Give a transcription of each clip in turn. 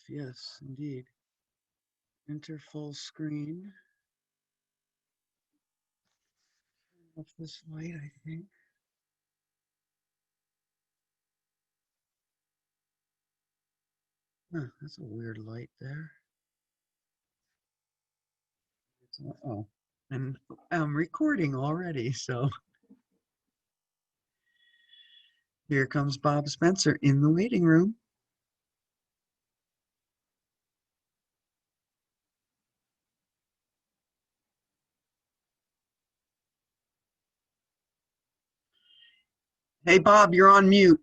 Yes, indeed. Enter full screen. Off this light, I think. Huh, that's a weird light there. Oh, and I'm recording already, so here comes Bob Spencer in the waiting room. Hey, Bob, you're on mute.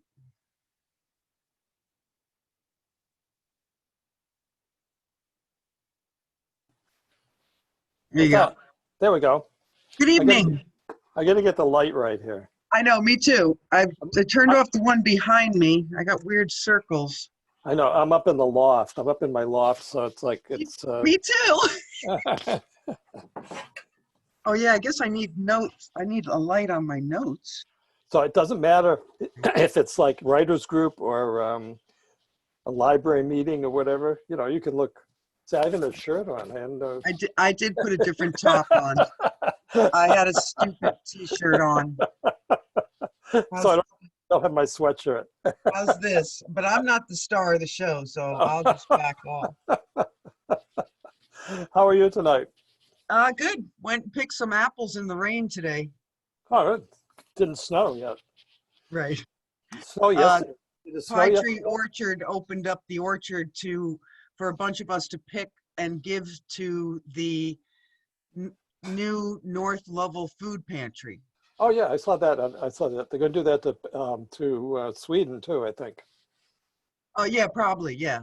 There you go. There we go. Good evening. I got to get the light right here. I know, me too. I turned off the one behind me. I got weird circles. I know. I'm up in the loft. I'm up in my loft, so it's like it's. Me too. Oh yeah, I guess I need notes. I need a light on my notes. So it doesn't matter if it's like writers group or a library meeting or whatever. You know, you can look. See, I have a shirt on, and I did put a different top on. I had a stupid T-shirt on. So I don't have my sweatshirt. How's this? But I'm not the star of the show, so I'll just back off. How are you tonight? Good. Went and picked some apples in the rain today. Oh, it didn't snow yet. Right. Snow yesterday. Pine Tree Orchard opened up the orchard for a bunch of us to pick and give to the new North Lovell Food Pantry. Oh yeah, I saw that. I saw that. They're going to do that to Sweden too, I think. Oh yeah, probably, yeah.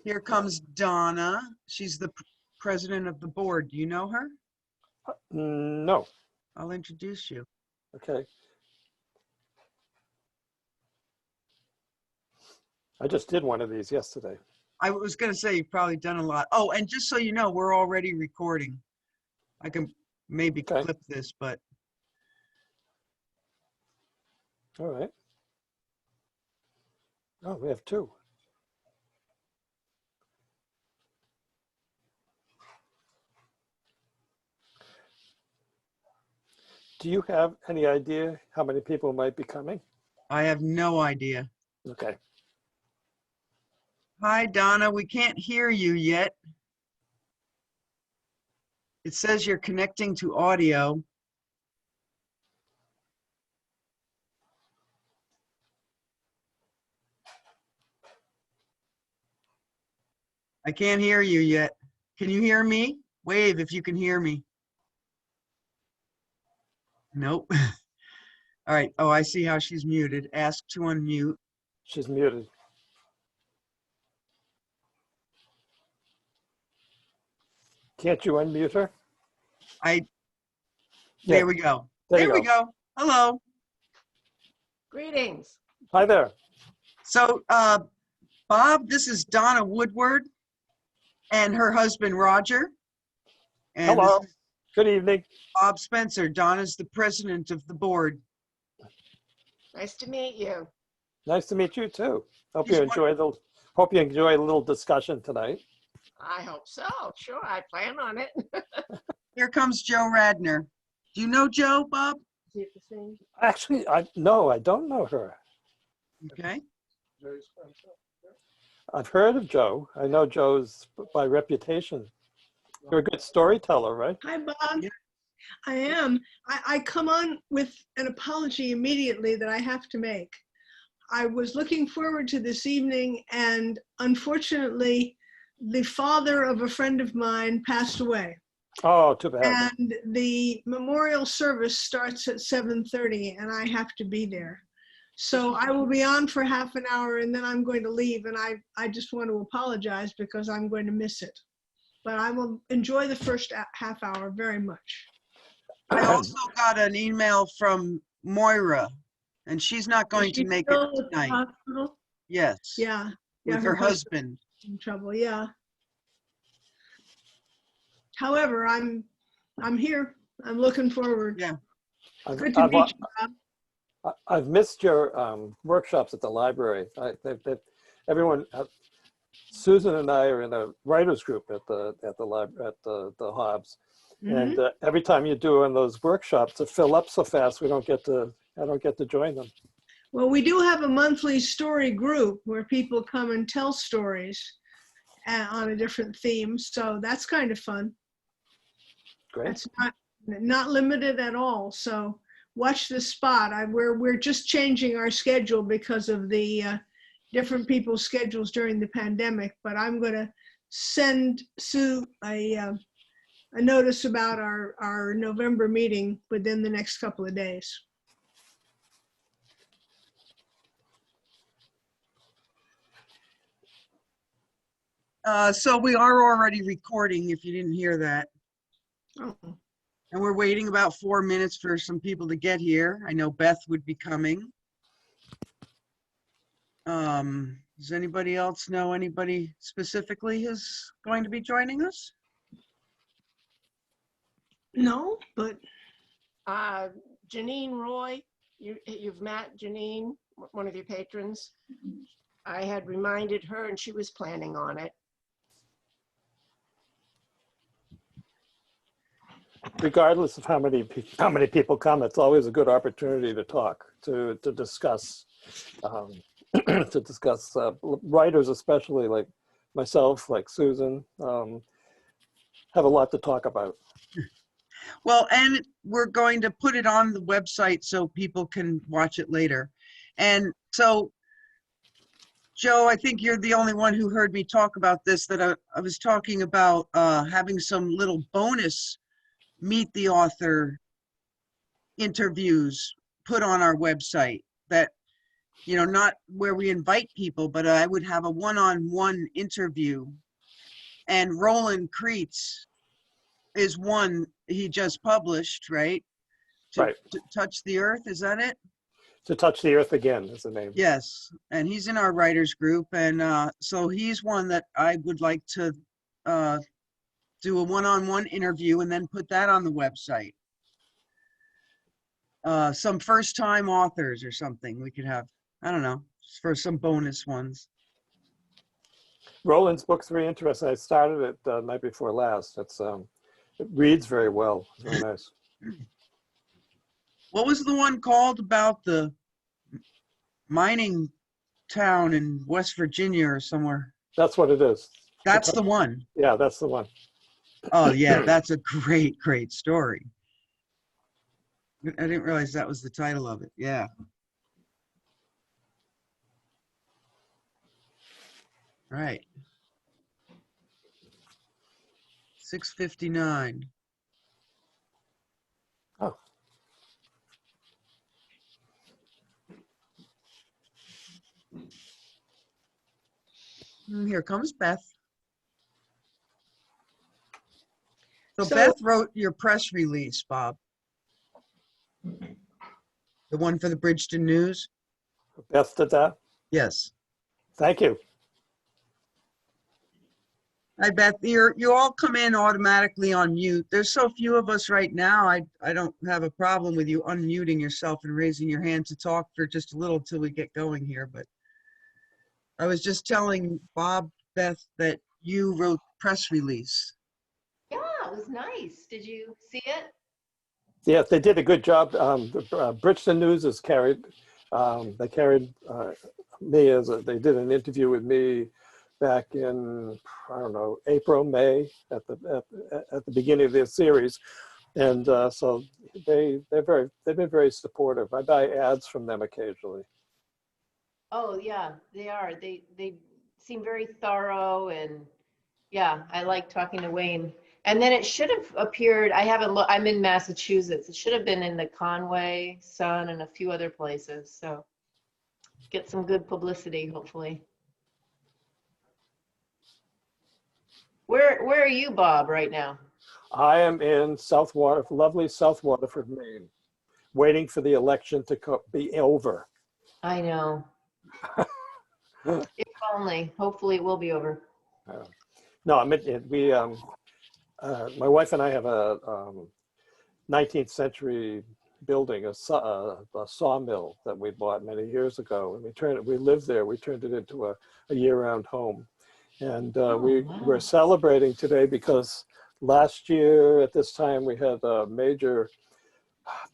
Here comes Donna. She's the president of the board. Do you know her? No. I'll introduce you. Okay. I just did one of these yesterday. I was going to say you've probably done a lot. Oh, and just so you know, we're already recording. I can maybe clip this, but. All right. Oh, we have two. Do you have any idea how many people might be coming? I have no idea. Okay. Hi, Donna. We can't hear you yet. It says you're connecting to audio. I can't hear you yet. Can you hear me? Wave if you can hear me. Nope. All right. Oh, I see how she's muted. Ask to unmute. She's muted. Can't you unmute her? There we go. There we go. Hello. Greetings. Hi there. So, Bob, this is Donna Woodward and her husband, Roger. And hello. Good evening. Bob Spencer. Donna's the president of the board. Nice to meet you. Nice to meet you too. Hope you enjoy a little discussion tonight. I hope so. Sure, I plan on it. Here comes Joe Radner. Do you know Joe, Bob? Is it the same? Actually, I don't know her. Okay. I've heard of Joe. I know Joe's by reputation. You're a good storyteller, right? Hi, Bob. Yeah. I am. I come on with an apology immediately that I have to make. I was looking forward to this evening, and unfortunately, the father of a friend of mine passed away. Oh, too bad. And the memorial service starts at 7:30, and I have to be there. So I will be on for half an hour, and then I'm going to leave, and I just want to apologize because I'm going to miss it. But I will enjoy the first half hour very much. I also got an email from Moira, and she's not going to make it tonight. Yes. Yeah. With her husband. In trouble, yeah. However, I'm here. I'm looking forward. Yeah. Good to meet you, Bob. I've missed your workshops at the library. Everyone Susan and I are in a writers group at the Hobbs, and every time you do in those workshops, to fill up so fast, I don't get to join them. Well, we do have a monthly story group where people come and tell stories on a different theme. So that's kind of fun. Great. That's not limited at all. So watch this spot. We're just changing our schedule because of the different people's schedules during the pandemic. But I'm going to send Sue a notice about our November meeting within the next couple of days. So we are already recording, if you didn't hear that. Oh. And we're waiting about 4 minutes for some people to get here. I know Beth would be coming. Does anybody else know anybody specifically who's going to be joining us? No, but Janine Roy, you've met Janine, one of your patrons. I had reminded her and she was planning on it. Regardless of how many people come, it's always a good opportunity to talk, to discuss, writers, especially like myself, like Susan, have a lot to talk about. Well, and we're going to put it on the website so people can watch it later. And so, Joe, I think you're the only one who heard me talk about this, that I was talking about having some little bonus meet the author interviews put on our website that, you know, not where we invite people, but I would have a one-on-one interview. And Roland Kreitz is one he just published, right? Right. To Touch the Earth, is that it? To Touch the Earth Again is the name. Yes, and he's in our writers group, and so he's one that I would like to do a one-on-one interview and then put that on the website. Some first-time authors or something we could have, I don't know, for some bonus ones. Roland's book's very interesting. I started it the night before last. It reads very well. It's very nice. What was the one called about the mining town in West Virginia or somewhere? That's what it is. That's the one. Yeah, that's the one. Oh yeah, that's a great, great story. I didn't realize that was the title of it. Yeah. Right. 6:59. Oh. Here comes Beth. So So- Beth wrote your press release, Bob. The one for the Bridgeton News? Beth did that? Yes. Thank you. Hi, Beth. You all come in automatically on mute. There's so few of us right now. I don't have a problem with you unmuting yourself and raising your hand to talk for just a little till we get going here. But I was just telling Bob, Beth, that you wrote press release. Yeah, it was nice. Did you see it? Yeah, they did a good job. Bridgeton News has carried, they carried me they did an interview with me back in, I don't know, April, May, at the beginning of their series. And so they've been very supportive. I buy ads from them occasionally. Oh yeah, they are. They seem very thorough, and yeah, I like talking to Wayne. And then it should have appeared, I haven't looked, I'm in Massachusetts. It should have been in the Conway, Sun, and a few other places. So get some good publicity, hopefully. Where are you, Bob, right now? I am in lovely South Waterford, Maine, waiting for the election to be over. I know. If only. Hopefully it will be over. No, my wife and I have a 19th century building, a sawmill that we bought many years ago, and we lived there. We turned it into a year-round home, And Oh, we're wow. celebrating today because last year at this time we had a major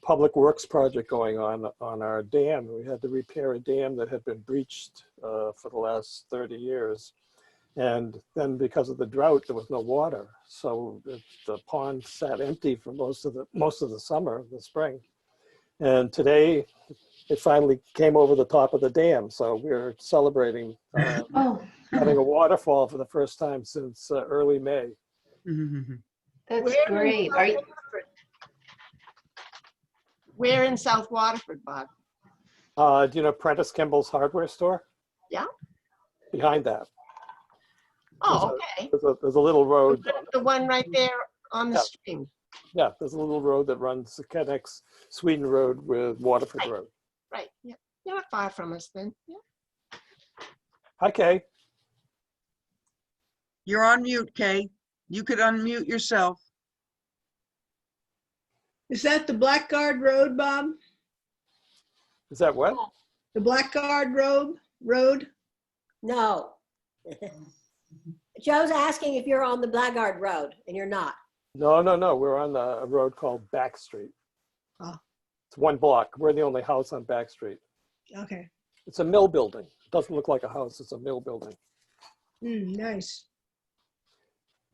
public works project going on our dam. We had to repair a dam that had been breached for the last 30 years. And then because of the drought, there was no water. So the pond sat empty for most of the summer, the spring. And today it finally came over the top of the dam. So we're celebrating Oh, having a waterfall for the first time since early May. that's Where in great. South Are you, Waterford? Where in South Waterford, Bob? Do you know Prentice Kimball's hardware store? Yeah. Behind that. Oh, okay. There's a little road. The one right there on the Yeah. stream. Yeah, there's a little road that connects Sweden Road with Waterford Road. Right. Yeah. You're not far from us then. Yeah. Hi, Kay. You're on mute, Kay. You could unmute yourself. Is that the Blackguard Road, Bob? Is that what? The Blackguard Road? No. Joe's asking if you're on the Blackguard Road, and you're not. No. We're on a road called Back Street. Oh. It's one block. We're the only house on Back Street. Okay. It's a mill building. It doesn't look like a house. It's a mill building. Nice.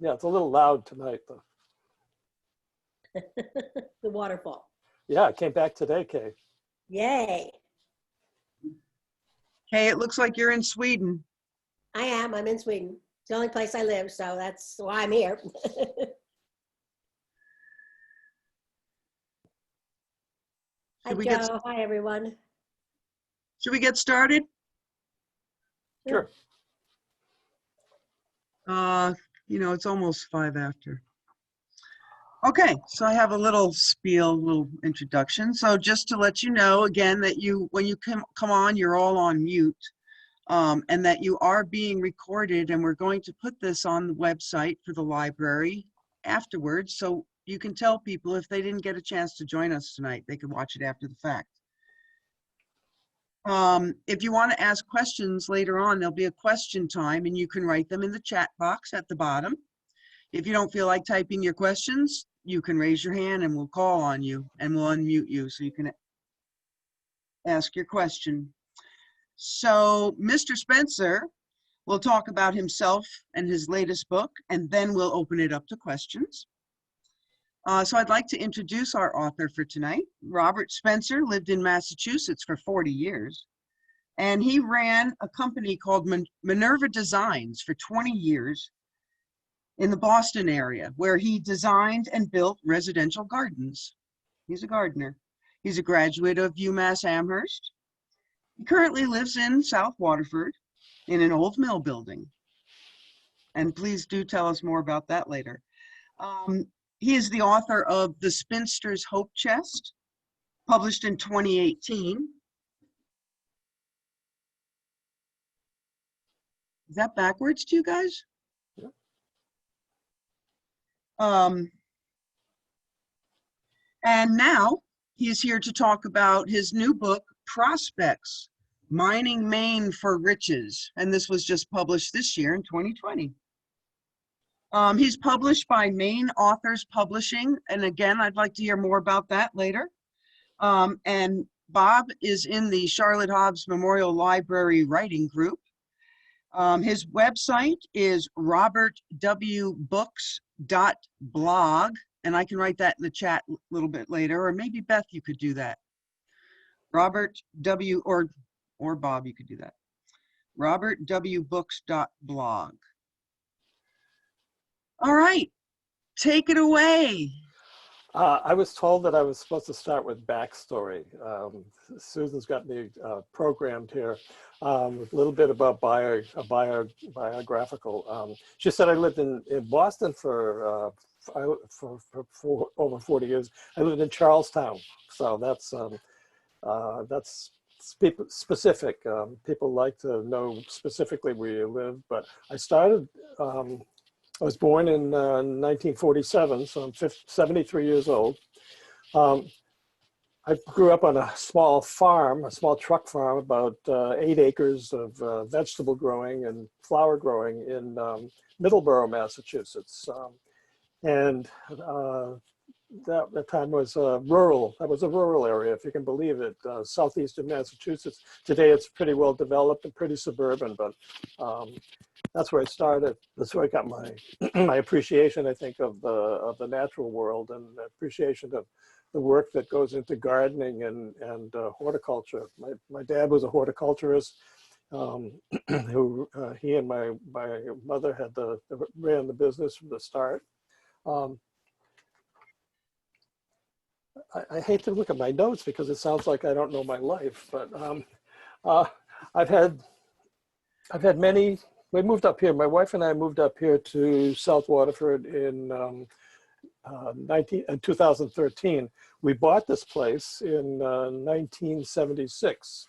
Yeah, it's a little loud tonight, though. The waterfall. Yeah, I came back today, Kay. Yay. Kay, it looks like you're in Sweden. I am. I'm in Sweden. It's the only place I live, so that's why I'm here. Hi, Should we Joe. Hi, everyone. Should we get started? Sure. It's almost 5 after. Okay, so I have a little spiel, little introduction. So just to let you know again that when you come on, you're all on mute, and that you are being recorded, and we're going to put this on the website for the library afterwards, so you can tell people if they didn't get a chance to join us tonight, they can watch it after the fact. If you want to ask questions later on, there'll be a question time, and you can write them in the chat box at the bottom. If you don't feel like typing your questions, you can raise your hand and we'll call on you and we'll unmute you so you can ask your question. So Mr. Spencer will talk about himself and his latest book, and then we'll open it up to questions. So I'd like to introduce our author for tonight. Robert Spencer lived in Massachusetts for 40 years, and he ran a company called Minerva Designs for 20 years in the Boston area, where he designed and built residential gardens. He's a gardener. He's a graduate of UMass Amherst. He currently lives in South Waterford in an old mill building. And please do tell us more about that later. He is the author of The Spinster's Hope Chest, published in 2018. Is that backwards to you guys? And now he's here to talk about his new book, Prospects, Mining Maine for Riches. And this was just published this year in 2020. He's published by Maine Authors Publishing. And again, I'd like to hear more about that later. And Bob is in the Charlotte Hobbs Memorial Library Writing Group. His website is robertwbooks.blog, and I can write that in the chat a little bit later, or maybe Beth, you could do that. Robert W. or Bob, you could do that. robertwbooks.blog. All right, take it away. I was told that I was supposed to start with backstory. Susan's got me programmed here with a little bit about biographical. She said I lived in Boston for over 40 years. I lived in Charlestown, so that's specific. People like to know specifically where you live, but I was born in 1947, so I'm 73 years old. I I grew up on a small farm, a small truck farm, about 8 acres of vegetable growing and flower growing in Middleborough, Massachusetts. And that time was rural. That was a rural area, if you can believe it, southeastern Massachusetts. Today it's pretty well developed and pretty suburban, but that's where I started. That's where I got my my appreciation, I think, of the natural world, and appreciation of the work that goes into gardening and horticulture. My dad was a horticulturist. Who he and my mother ran the business from the start. I hate to look at my notes because it sounds like I don't know my life, but I've had many. We moved up here. My wife and I moved up here to South Waterford in 2013. We bought this place in 1976.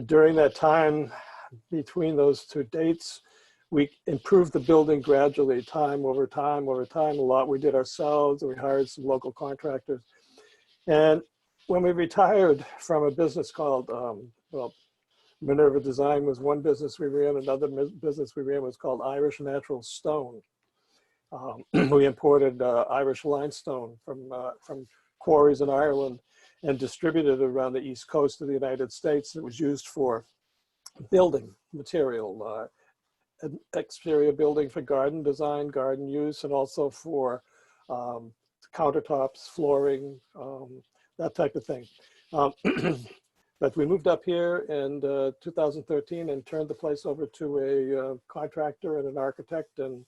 During that time, between those two dates, we improved the building gradually, time over time over time. A lot we did ourselves, and we hired some local contractors. And when we retired from a business called, well, Minerva Design was one business we ran. Another business we ran was called Irish Natural Stone. We imported Irish limestone from quarries in Ireland and distributed it around the East Coast of the United States. It was used for building material, exterior building for garden design, garden use, and also for countertops, flooring, that type of thing. But we moved up here in 2013 and turned the place over to a contractor and an architect, and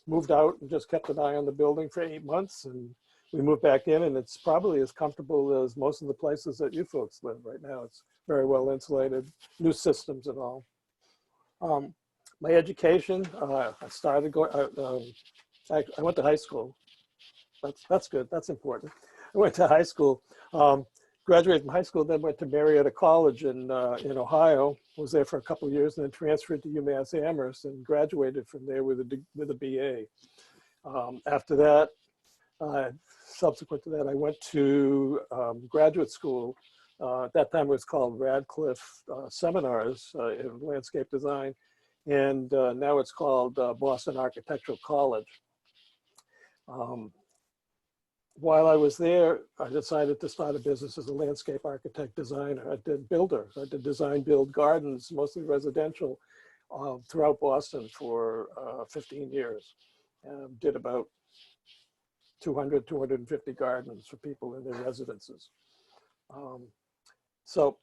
moved out and just kept an eye on the building for 8 months. And we moved back in, and it's probably as comfortable as most of the places that you folks live right now. It's very well insulated, new systems and all. My education, I started going, I went to high school. That's good, that's important. I went to high school, graduated from high school, then went to Marietta College in Ohio, was there for a couple of years, and then transferred to UMass Amherst and graduated from there with a BA. After that, subsequent to that, I went to graduate school. At that time it was called Radcliffe Seminars in Landscape Design, and now it's called Boston Architectural College. While I was there, I decided to start a business as a landscape architect designer. I did builders. I did design, build gardens, mostly residential, throughout Boston for 15 years. Did about 200, 250 gardens for people in their residences. So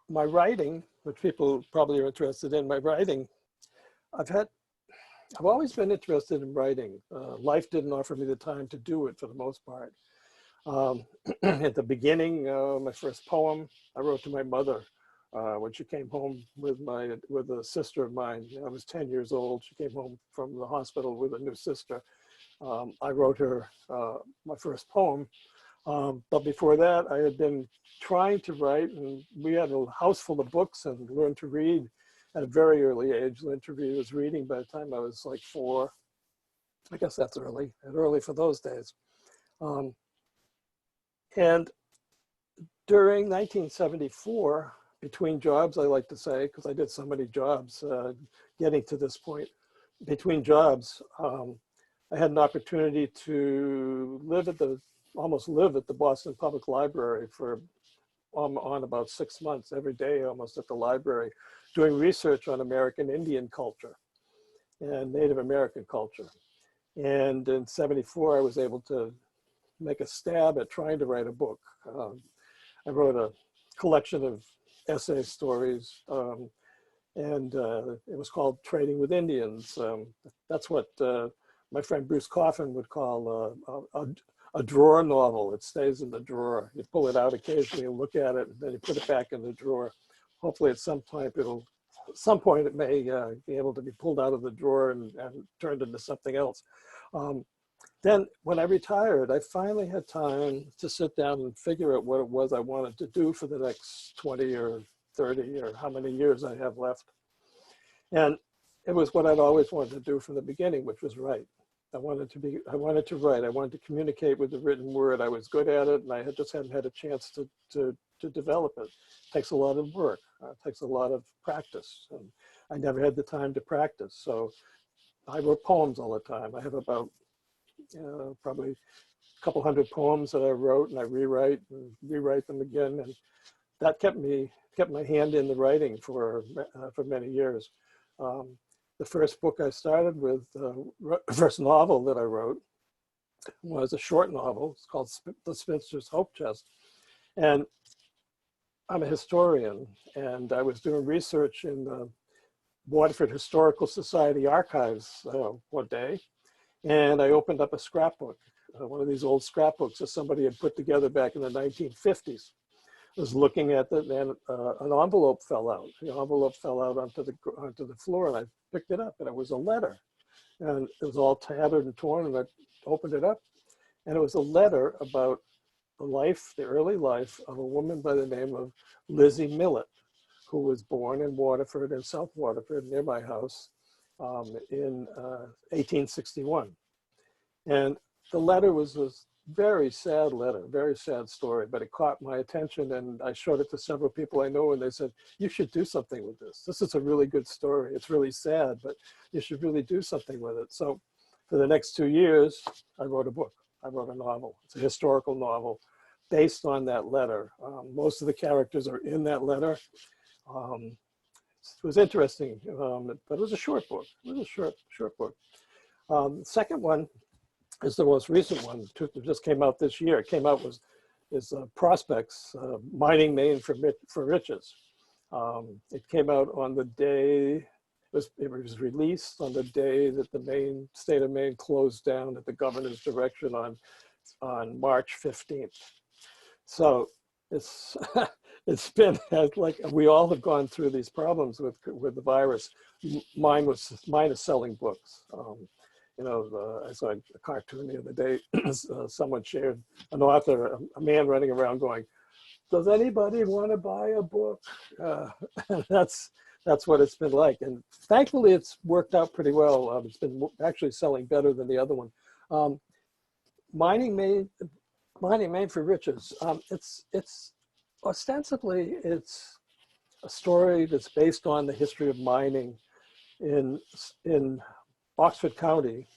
my writing, which people probably are interested in, my writing, I've always been interested in writing. Life didn't offer me the time to do it for the most part. At the beginning, my first poem I wrote to my mother when she came home with a sister of mine. I was 10 years old. She came home from the hospital with a new sister. I wrote her my first poem. But before that, I had been trying to write, and we had a house full of books and learned to read at a very early age. Learned to read, was reading by the time I was like 4. I guess that's early, and early for those days. And during 1974, between jobs, I like to say, because I did so many jobs, getting to this point, between jobs, I had an opportunity to almost live at the Boston Public Library for on about 6 months, every day almost at the library, doing research on American Indian culture and Native American culture. And in '74, I was able to make a stab at trying to write a book. I wrote a collection of essay stories, and it was called Trading with Indians. That's what my friend Bruce Coffin would call a drawer novel. It stays in the drawer. You pull it out occasionally and look at it, and then you put it back in the drawer. Hopefully at some point it may be able to be pulled out of the drawer and turned into something else. Then when I retired, I finally had time to sit down and figure out what it was I wanted to do for the next 20 or 30 or how many years I have left. And it was what I'd always wanted to do from the beginning, which was write. I wanted to write. I wanted to communicate with the written word. I was good at it, and I just hadn't had a chance to develop it. It takes a lot of work. It takes a lot of practice. And I never had the time to practice. So I wrote poems all the time. I have about probably a couple hundred poems that I wrote, and I rewrite them again. And that kept my hand in the writing for many years. The first book I started with, the first novel that I wrote was a short novel. It's called The Spinster's Hope Chest. And I'm a historian, and I was doing research in the Waterford Historical Society archives one day, and I opened up a scrapbook, one of these old scrapbooks that somebody had put together back in the 1950s. I was looking at it, and an envelope fell out. The envelope fell out onto the floor, and I picked it up, and it was a letter. And it was all tattered and torn, and I opened it up, and it was a letter about the early life of a woman by the name of Lizzie Millett, who was born in Waterford, in South Waterford, near my house, in 1861. And the letter was this very sad letter, very sad story, but it caught my attention, and I showed it to several people I know, and they said, you should do something with this. This is a really good story. It's really sad, but you should really do something with it. So for the next 2 years, I wrote a book. I wrote a novel. It's a historical novel based on that letter. Most of the characters are in that letter. It was interesting, but it was a short book. It was a short book. The second one is the most recent one. It just came out this year. It came out is Prospects, Mining Maine for Riches. It came out on the day, it was released on the day that the state of Maine closed down at the governor's direction on March 15th. So it's been like, we all have gone through these problems with the virus. Mine is selling books. I saw a cartoon the other day. Someone shared an author, a man running around going, does anybody want to buy a book? That's what it's been like. And thankfully, it's worked out pretty well. It's been actually selling better than the other one. Mining Maine for Riches. It's ostensibly, it's a story that's based on the history of mining in Oxford County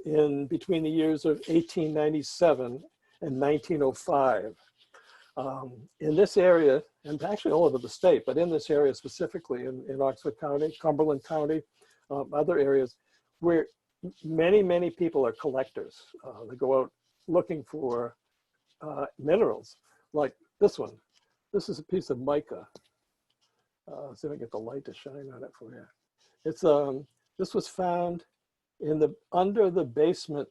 in between the years of 1897 and 1905. In this area, and actually all over the state, but in this area specifically in Oxford County, Cumberland County, other areas where many people are collectors. They go out looking for minerals like this one. This is a piece of mica. Let's see if I can get the light to shine on it for you. It's this was found under the basement,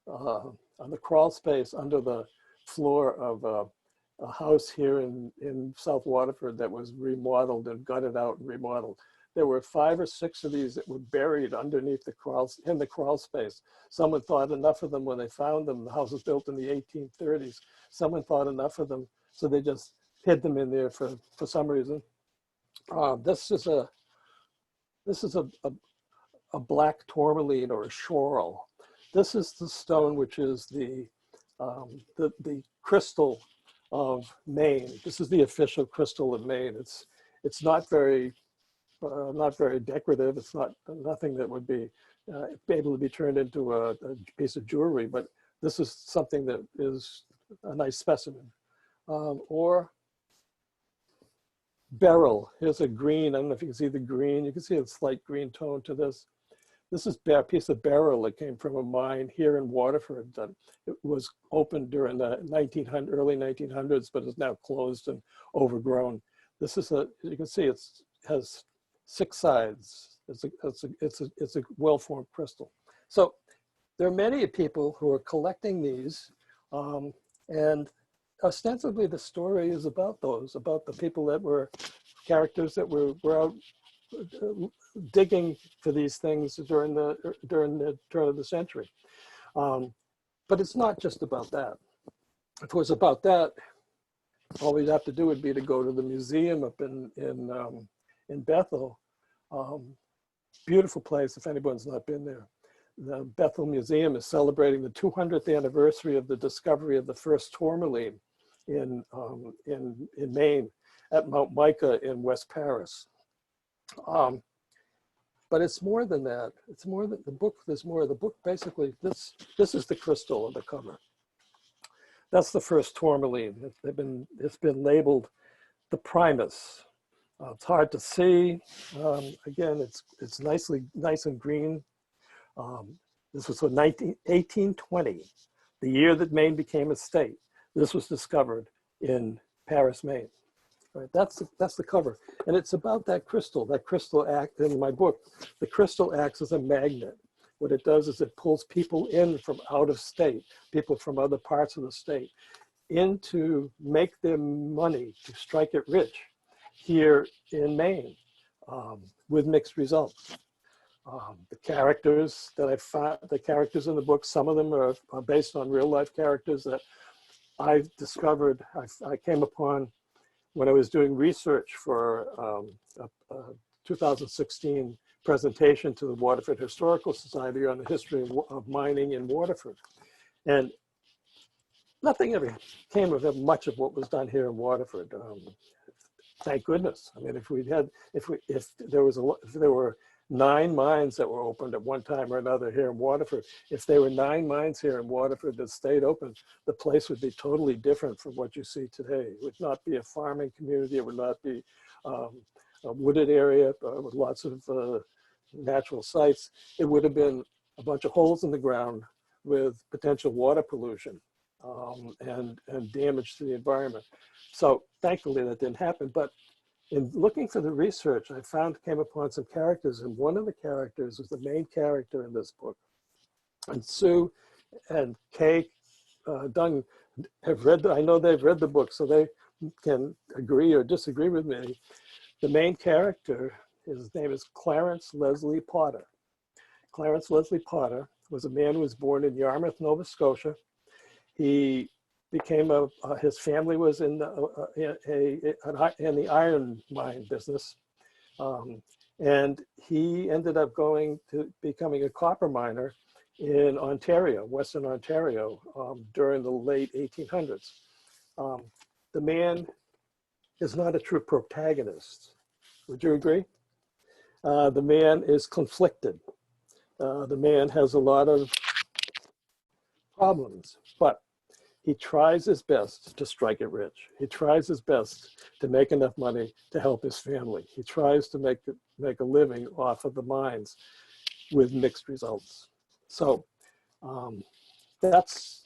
on the crawl space under the floor of a house here in South Waterford that was remodeled and gutted out and remodeled. There were 5 or 6 of these that were buried underneath in the crawl space. Someone thought enough of them when they found them. The house was built in the 1830s. Someone thought enough of them, so they just hid them in there for some reason. This is a black tourmaline or a schorl. This is the stone which is the crystal of Maine. This is the official crystal of Maine. It's not very decorative. It's nothing that would be able to be turned into a piece of jewelry, but this is something that is a nice specimen. Or beryl. Here's a green. I don't know if you can see the green. You can see a slight green tone to this. This is a piece of beryl that came from a mine here in Waterford that it was opened during the early 1900s, but is now closed and overgrown. This is you can see it has 6 sides. It's a well-formed crystal. So there are many people who are collecting these, and ostensibly the story is about the people that were characters that were out digging for these things during the turn of the century. But it's not just about that. If it was about that, all we'd have to do would be to go to the museum up in Bethel. Beautiful place if anyone's not been there. the Bethel Museum is celebrating the 200th anniversary of the discovery of the first tourmaline in Maine at Mount Micah in West Paris. But it's more than that. It's more than the book. There's more. The book basically, this is the crystal on the cover. That's the first tourmaline. It's been labeled the Primus. It's hard to see. Again, it's nice and green. This was from 1820, the year that Maine became a state. This was discovered in Paris, Maine. Right, that's the cover, and it's about that crystal. That crystal act in my book. The crystal acts as a magnet. What it does is it pulls people in from out of state, people from other parts of the state, in to make their money, to strike it rich here in Maine, with mixed results. The characters that I found, the characters in the book, some of them are based on real life characters that I've discovered, I came upon when I was doing research for a 2016 presentation to the Waterford Historical Society on the history of mining in Waterford. And nothing ever came of it, much of what was done here in Waterford. Thank goodness. I mean, if there were 9 mines that were opened at one time or another here in Waterford, if there were 9 mines here in Waterford that stayed open, the place would be totally different from what you see today. It would not be a farming community. It would not be a wooded area with lots of natural sites. It would have been a bunch of holes in the ground with potential water pollution and damage to the environment. So thankfully that didn't happen. But in looking for the research, I came upon some characters, and one of the characters was the main character in this book. And Sue and Kay Dunn have read, I know they've read the book, so they can agree or disagree with me. The main character, his name is Clarence Leslie Potter. Clarence Leslie Potter was a man who was born in Yarmouth, Nova Scotia. He became his family was in the iron mine business. And he ended up becoming a copper miner in Ontario, Western Ontario, during the late 1800s. The man is not a true protagonist. Would you agree? The man is conflicted. The man has a lot of problems, but he tries his best to strike it rich. He tries his best to make enough money to help his family. He tries to make a living off of the mines with mixed results. So that's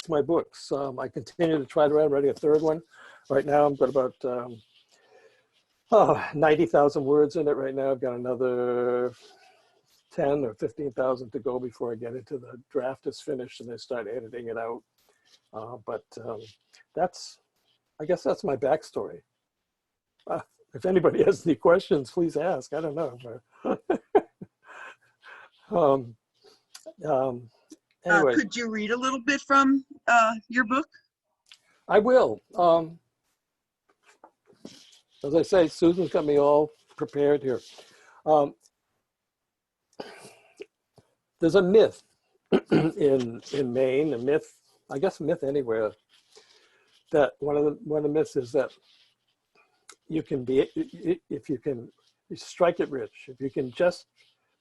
my books. I continue to try to write. I'm writing a third one. Right now I've got about 90,000 words in it right now. I've got another 10 or 15,000 to go before I get into the draft is finished and I start editing it out. But I guess that's my backstory. If anybody has any questions, please ask. I don't know. Anyway. Could you read a little bit from your book? I will. As I say, Susan's got me all prepared here. There's a myth in Maine, a myth, I guess myth anywhere, that one of the myths is that you can be, if you can strike it rich, if you can just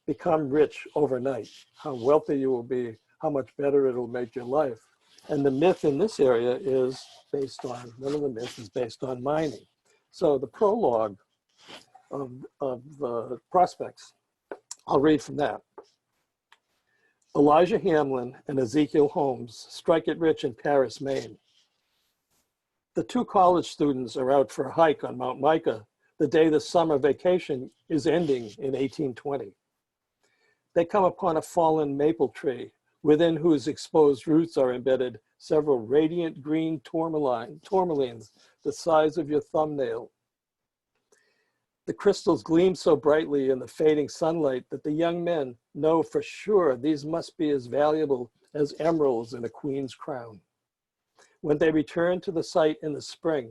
become rich overnight, how wealthy you will be, how much better it'll make your life. And the myth in this area is based on, one of the myths is based on mining. So the prologue of the prospects, I'll read from that. Elijah Hamlin and Ezekiel Holmes strike it rich in Paris, Maine. The 2 college students are out for a hike on Mount Micah the day the summer vacation is ending in 1820. They come upon a fallen maple tree within whose exposed roots are embedded several radiant green tourmalines the size of your thumbnail. The crystals gleam so brightly in the fading sunlight that the young men know for sure these must be as valuable as emeralds in a queen's crown. When they return to the site in the spring,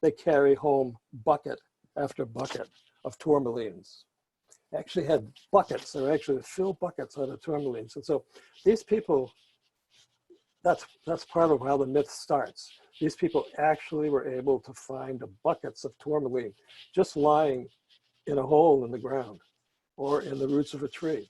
they carry home bucket after bucket of tourmalines. actually had buckets. They were actually fill buckets out of tourmalines. And so these people, that's part of how the myth starts. These people actually were able to find buckets of tourmaline just lying in a hole in the ground or in the roots of a tree.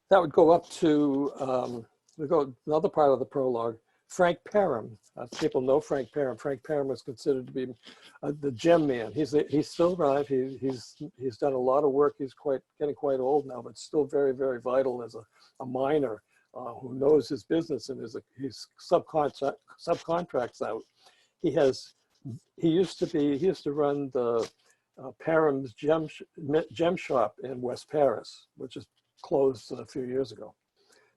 That would go up to, we go another part of the prologue. Frank Parham. People know Frank Parham. Frank Parham is considered to be the gem man. He's still alive. He's done a lot of work. He's getting quite old now, but still very, very vital as a miner who knows his business and he's subcontracts out. He used to run the Parham's gem shop in West Paris, which is closed a few years ago.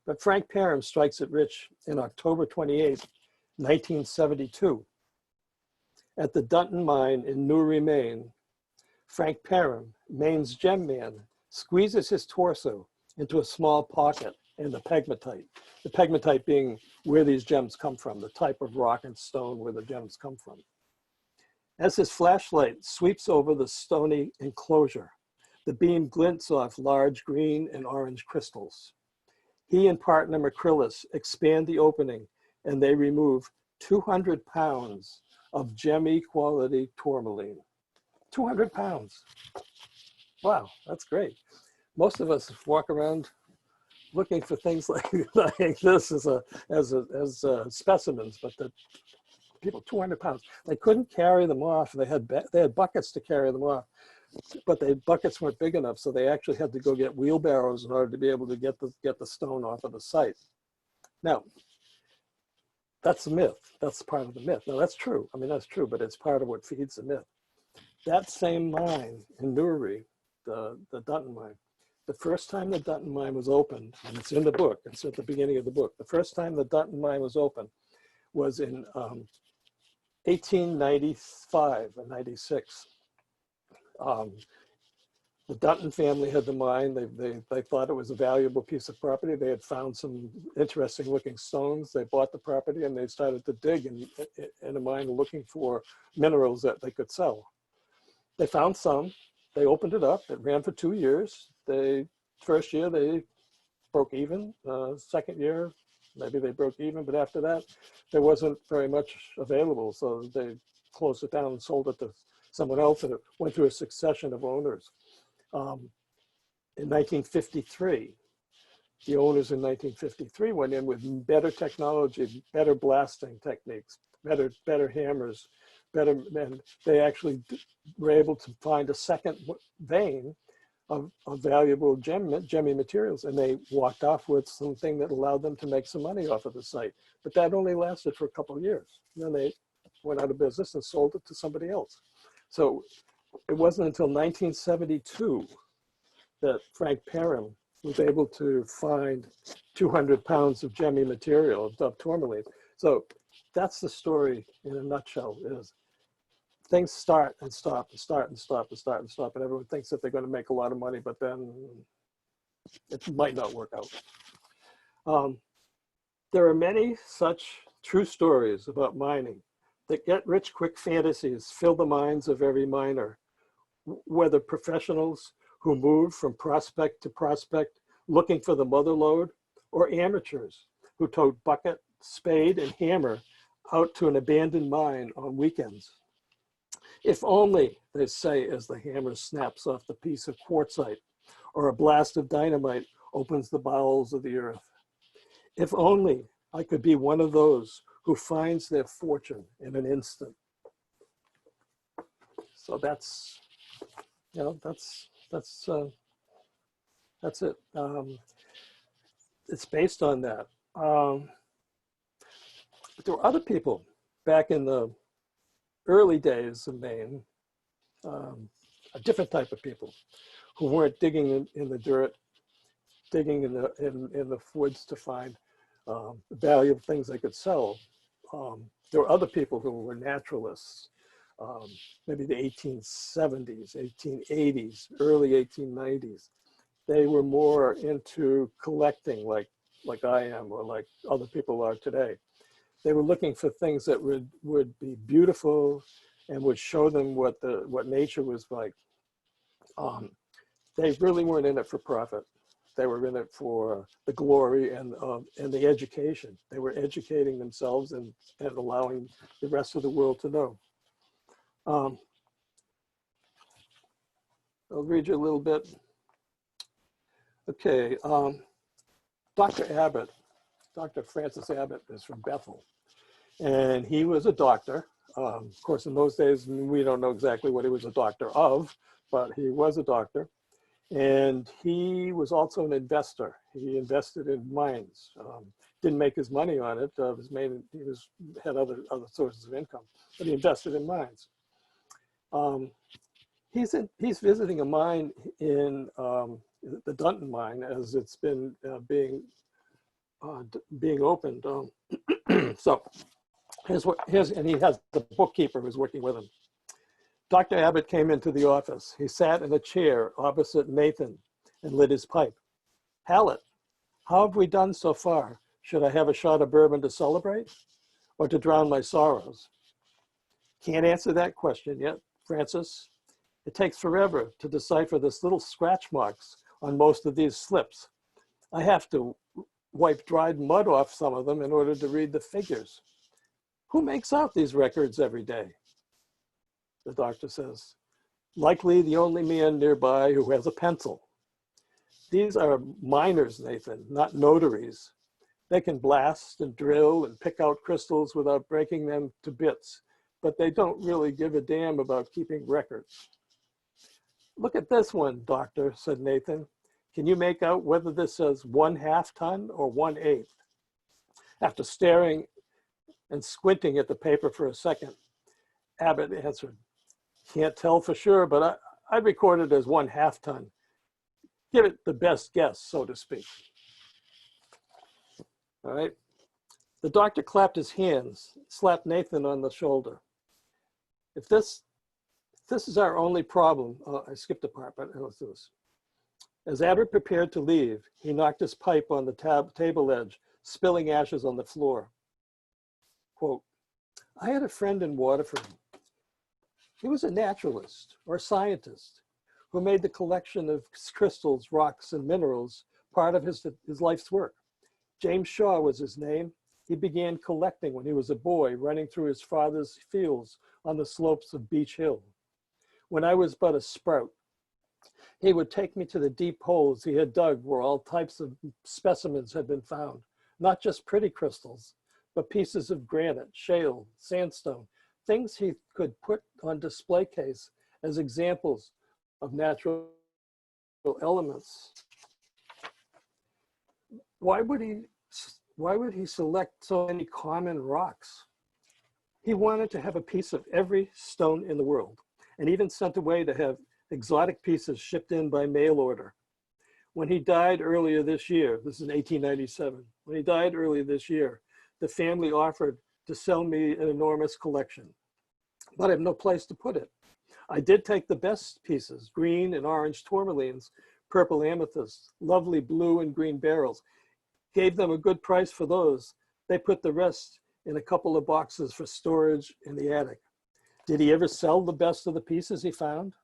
But Frank Parham strikes it rich in October 28, 1972. At the Dunton mine in Newry, Maine, Frank Parham, Maine's gem man, squeezes his torso into a small pocket in the pegmatite being where these gems come from, the type of rock and stone where the gems come from. As his flashlight sweeps over the stony enclosure, the beam glints off large green and orange crystals. He and partner Macrillis expand the opening and they remove 200 pounds of gemmy quality tourmaline. 200 pounds. Wow, that's great. Most of us walk around looking for things like this as specimens, but the people, 200 pounds. They couldn't carry them off. They had buckets to carry them off, but the buckets weren't big enough, so they actually had to go get wheelbarrows in order to be able to get the stone off of the site. Now, that's a myth. That's part of the myth. Now, that's true. I mean, that's true, but it's part of what feeds the myth. That same mine in Newry, the Dunton mine, the first time the Dunton mine was opened, and it's in the book, it's at the beginning of the book, the first time the Dunton mine was opened was in 1895 and 96. The Dunton family had the mine. They thought it was a valuable piece of property. They had found some interesting looking stones. They bought the property and they started to dig in a mine looking for minerals that they could sell. They found some. They opened it up. It ran for 2 years. First year they broke even. Second year, maybe they broke even, but after that, there wasn't very much available. So they closed it down and sold it to someone else, and it went through a succession of owners. In 1953, the owners in 1953 went in with better technology, better blasting techniques, better hammers, and they actually were able to find a second vein of valuable gemmy materials, and they walked off with something that allowed them to make some money off of the site. But that only lasted for a couple of years. And then they went out of business and sold it to somebody else. So it wasn't until 1972 that Frank Parham was able to find 200 pounds of gemmy material, of tourmaline. So that's the story in a nutshell, is things start and stop and start and stop and start and stop, and everyone thinks that they're going to make a lot of money, but then it might not work out. There are many such true stories about mining that get-rich-quick fantasies fill the minds of every miner, whether professionals who move from prospect to prospect looking for the mother lode, or amateurs who tote bucket, spade, and hammer out to an abandoned mine on weekends. If only, they say as the hammer snaps off the piece of quartzite, or a blast of dynamite opens the bowels of the earth. If only I could be one of those who finds their fortune in an instant. So that's, you know, that's it. It's based on that. But there were other people back in the early days of Maine, a different type of people who weren't digging in the dirt, digging in the woods to find valuable things they could sell. There were other people who were naturalists, maybe the 1870s, 1880s, early 1890s. They were more into collecting like I am, or like other people are today. They were looking for things that would be beautiful and would show them what nature was like. They really weren't in it for profit. They were in it for the glory and the education. They were educating themselves and allowing the rest of the world to know. I'll read you a little bit. Okay, Dr. Abbott, Dr. Francis Abbott is from Bethel, and he was a doctor. Of course, in those days, we don't know exactly what he was a doctor of, but he was a doctor. And he was also an investor. He invested in mines. Didn't make his money on it. Had other sources of income, but he invested in mines. He's visiting a mine in the Dunton mine as it's been being opened. So and he has the bookkeeper who's working with him. Dr. Abbott came into the office. He sat in a chair opposite Nathan and lit his pipe. Hallett, how have we done so far? Should I have a shot of bourbon to celebrate or to drown my sorrows? Can't answer that question yet, Francis. It takes forever to decipher this little scratch marks on most of these slips. I have to wipe dried mud off some of them in order to read the figures. Who makes out these records every day? The doctor says, likely the only man nearby who has a pencil. These are miners, Nathan, not notaries. They can blast and drill and pick out crystals without breaking them to bits, but they don't really give a damn about keeping records. Look at this one, doctor, said Nathan. Can you make out whether this says 1/2 ton or 1/8? After staring and squinting at the paper for a second, Abbott answered, can't tell for sure, but I'd record it as 1/2 ton. Give it the best guess, so to speak. All right. The doctor clapped his hands, slapped Nathan on the shoulder. If this is our only problem, I skipped a part, but let's do this. As Abbott prepared to leave, he knocked his pipe on the table edge, spilling ashes on the floor. Quote, I had a friend in Waterford. He was a naturalist or scientist who made the collection of crystals, rocks, and minerals part of his life's work. James Shaw was his name. He began collecting when he was a boy, running through his father's fields on the slopes of Beach Hill. When I was but a sprout, he would take me to the deep holes he had dug where all types of specimens had been found, not just pretty crystals, but pieces of granite, shale, sandstone, things he could put on display case as examples of natural elements. Why would he select so many common rocks? He wanted to have a piece of every stone in the world, and even sent away to have exotic pieces shipped in by mail order. When he died earlier this year, this is 1897, when he died earlier this year, the family offered to sell me an enormous collection, but I have no place to put it. I did take the best pieces, green and orange tourmalines, purple amethysts, lovely blue and green beryls, gave them a good price for those. They put the rest in a couple of boxes for storage in the attic. Did he ever sell the best of the pieces he found?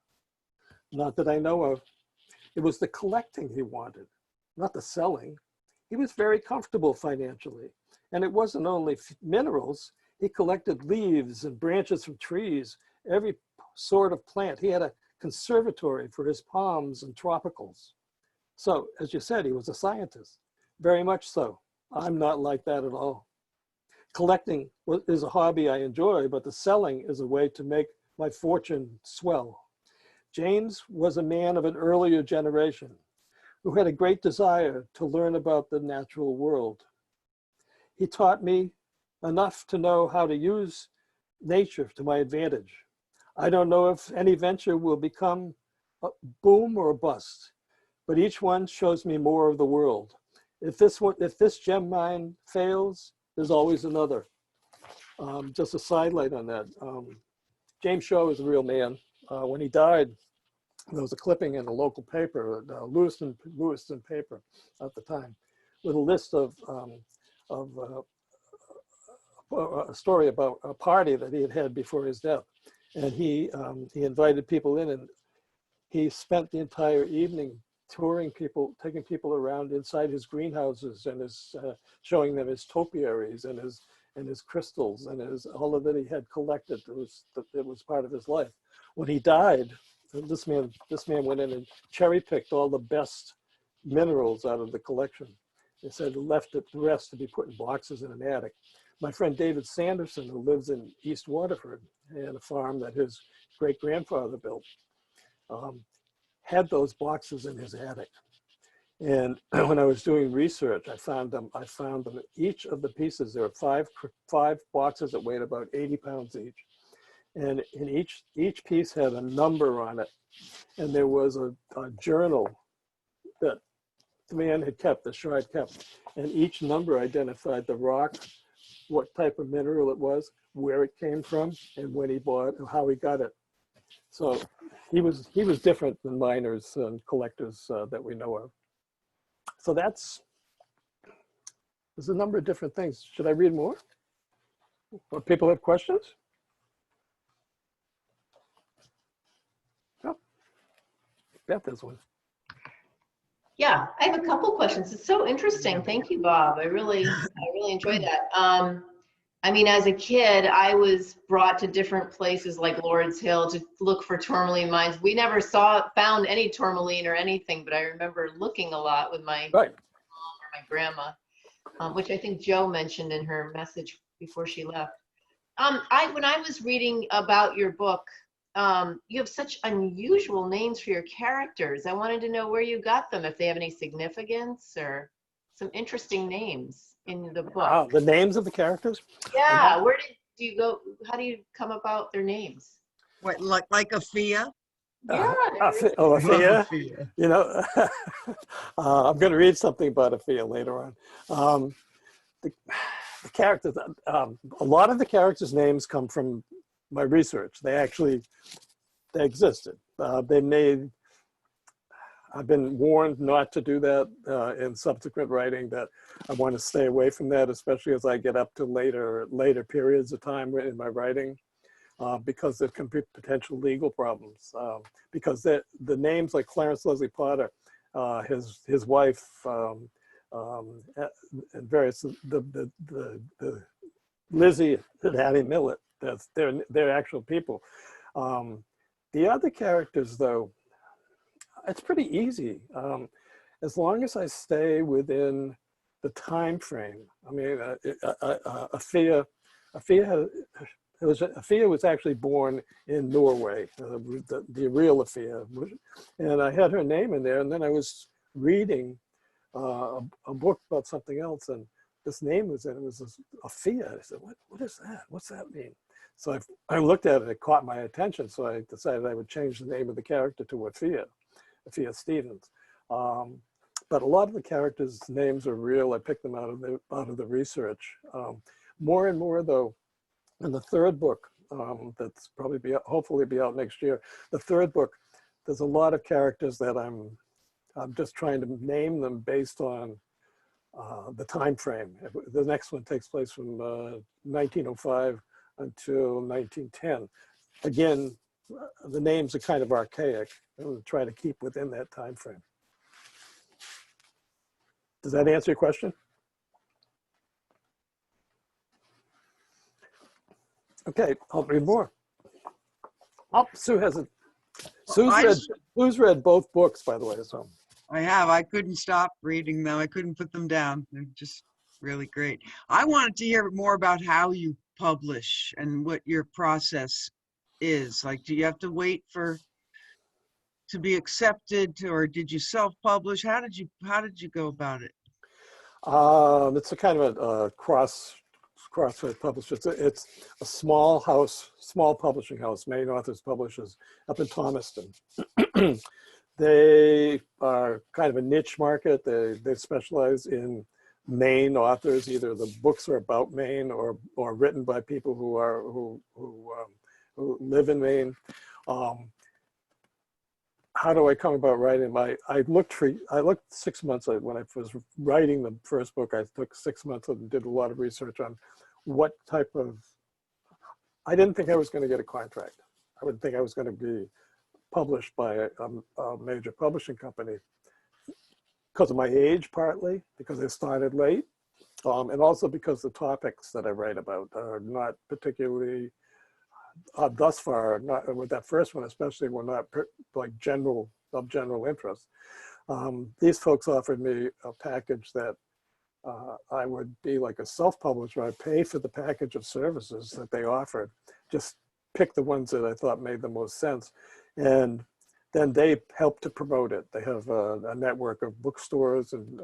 Not that I know of. It was the collecting he wanted, not the selling. He was very comfortable financially. And it wasn't only minerals. He collected leaves and branches from trees, every sort of plant. He had a conservatory for his palms and tropicals. So, as you said, he was a scientist, very much so. I'm not like that at all. Collecting is a hobby I enjoy, but the selling is a way to make my fortune swell. James was a man of an earlier generation who had a great desire to learn about the natural world. He taught me enough to know how to use nature to my advantage. I don't know if any venture will become a boom or a bust, but each one shows me more of the world. If this gem mine fails, there's always another. Just a sidelight on that. James Shaw was a real man. When he died, there was a clipping in a local paper, Lewiston paper at the time, with a list of a story about a party that he had had before his death. and he invited people in, and he spent the entire evening touring people, taking people around inside his greenhouses and his showing them his topiaries and his crystals and his all of it he had collected. It was part of his life. When he died, this man went in and cherry picked all the best minerals out of the collection. He said left the rest to be put in boxes in an attic. My friend David Sanderson, who lives in East Waterford, had a farm that his great-grandfather built, had those boxes in his attic. And when I was doing research, I found them each of the pieces. There were five boxes that weighed about 80 pounds each. And in each piece had a number on it. And there was a journal that the man had kept, the Shard kept. And each number identified the rock, what type of mineral it was, where it came from, and when he bought and how he got it. So he was different than miners and collectors that we know of. So there's a number of different things. Should I read more? Or people have questions? Oh, Beth has one. Yeah, I have a couple questions. It's so interesting. Thank you, Bob. I really enjoy that. I mean, as a kid, I was brought to different places like Lord's Hill to look for tourmaline mines. We never found any tourmaline or anything, but I remember looking a lot with my mom or my grandma, which I think Joe mentioned in her message before she left. When I was reading about your book, you have such unusual names for your characters. I wanted to know where you got them, if they have any significance or some interesting names in the book. Wow, the names of the characters? Yeah, where do you go? How do you come about their names? What, like a Fia? Yeah. Afia. You know, I'm going to read something about Afia later on. The characters, a lot of the characters' names come from my research. They existed. I've been warned not to do that in subsequent writing, that I want to stay away from that, especially as I get up to later periods of time in my writing, because there can be potential legal problems. Because the names like Clarence Leslie Potter, his wife, and various the Lizzie and Hattie Millett, they're actual people. The other characters, though, it's pretty easy, as long as I stay within the time frame. I mean, Afia was actually born in Norway, the real Afia, and I had her name in there. And then I was reading a book about something else, and this name was in it. It was Afia. I said, "What is that? What's that mean?" So I looked at it. It caught my attention. So I decided I would change the name of the character to Afia Stevens. But a lot of the characters' names are real. I picked them out of the research. More and more, though, in the third book, that's probably hopefully be out next year. The third book, there's a lot of characters that I'm just trying to name them based on the time frame. The next one takes place from 1905 until 1910. Again, the names are kind of archaic. I'm going to try to keep within that time frame. Does that answer your question? Okay, I'll read more. Oh, Sue has it. Sue's read both books, by the way, so. I have. I couldn't stop reading them. I couldn't put them down. They're just really great. I wanted to hear more about how you publish and what your process is. Like, do you have to wait to be accepted, or did you self-publish? How did you go about it? It's a kind of a crossroad publisher. It's a small publishing house, Maine Authors Publishers, up in Thomaston. They are kind of a niche market. They specialize in Maine authors. Either the books are about Maine or written by people who live in Maine. How do I come about writing? I looked 6 months when I was writing the first book. I took 6 months and did a lot of research on what type of. I didn't think I was going to get a contract. would think I was going to be published by a major publishing company because of my age, partly because I started late, and also because the topics that I write about are not particularly, thus far, not with that first one especially, were not like of general interest. These folks offered me a package that I would be like a self-publisher. I'd pay for the package of services that they offered, just pick the ones that I thought made the most sense. And then they help to promote it. They have a network of bookstores and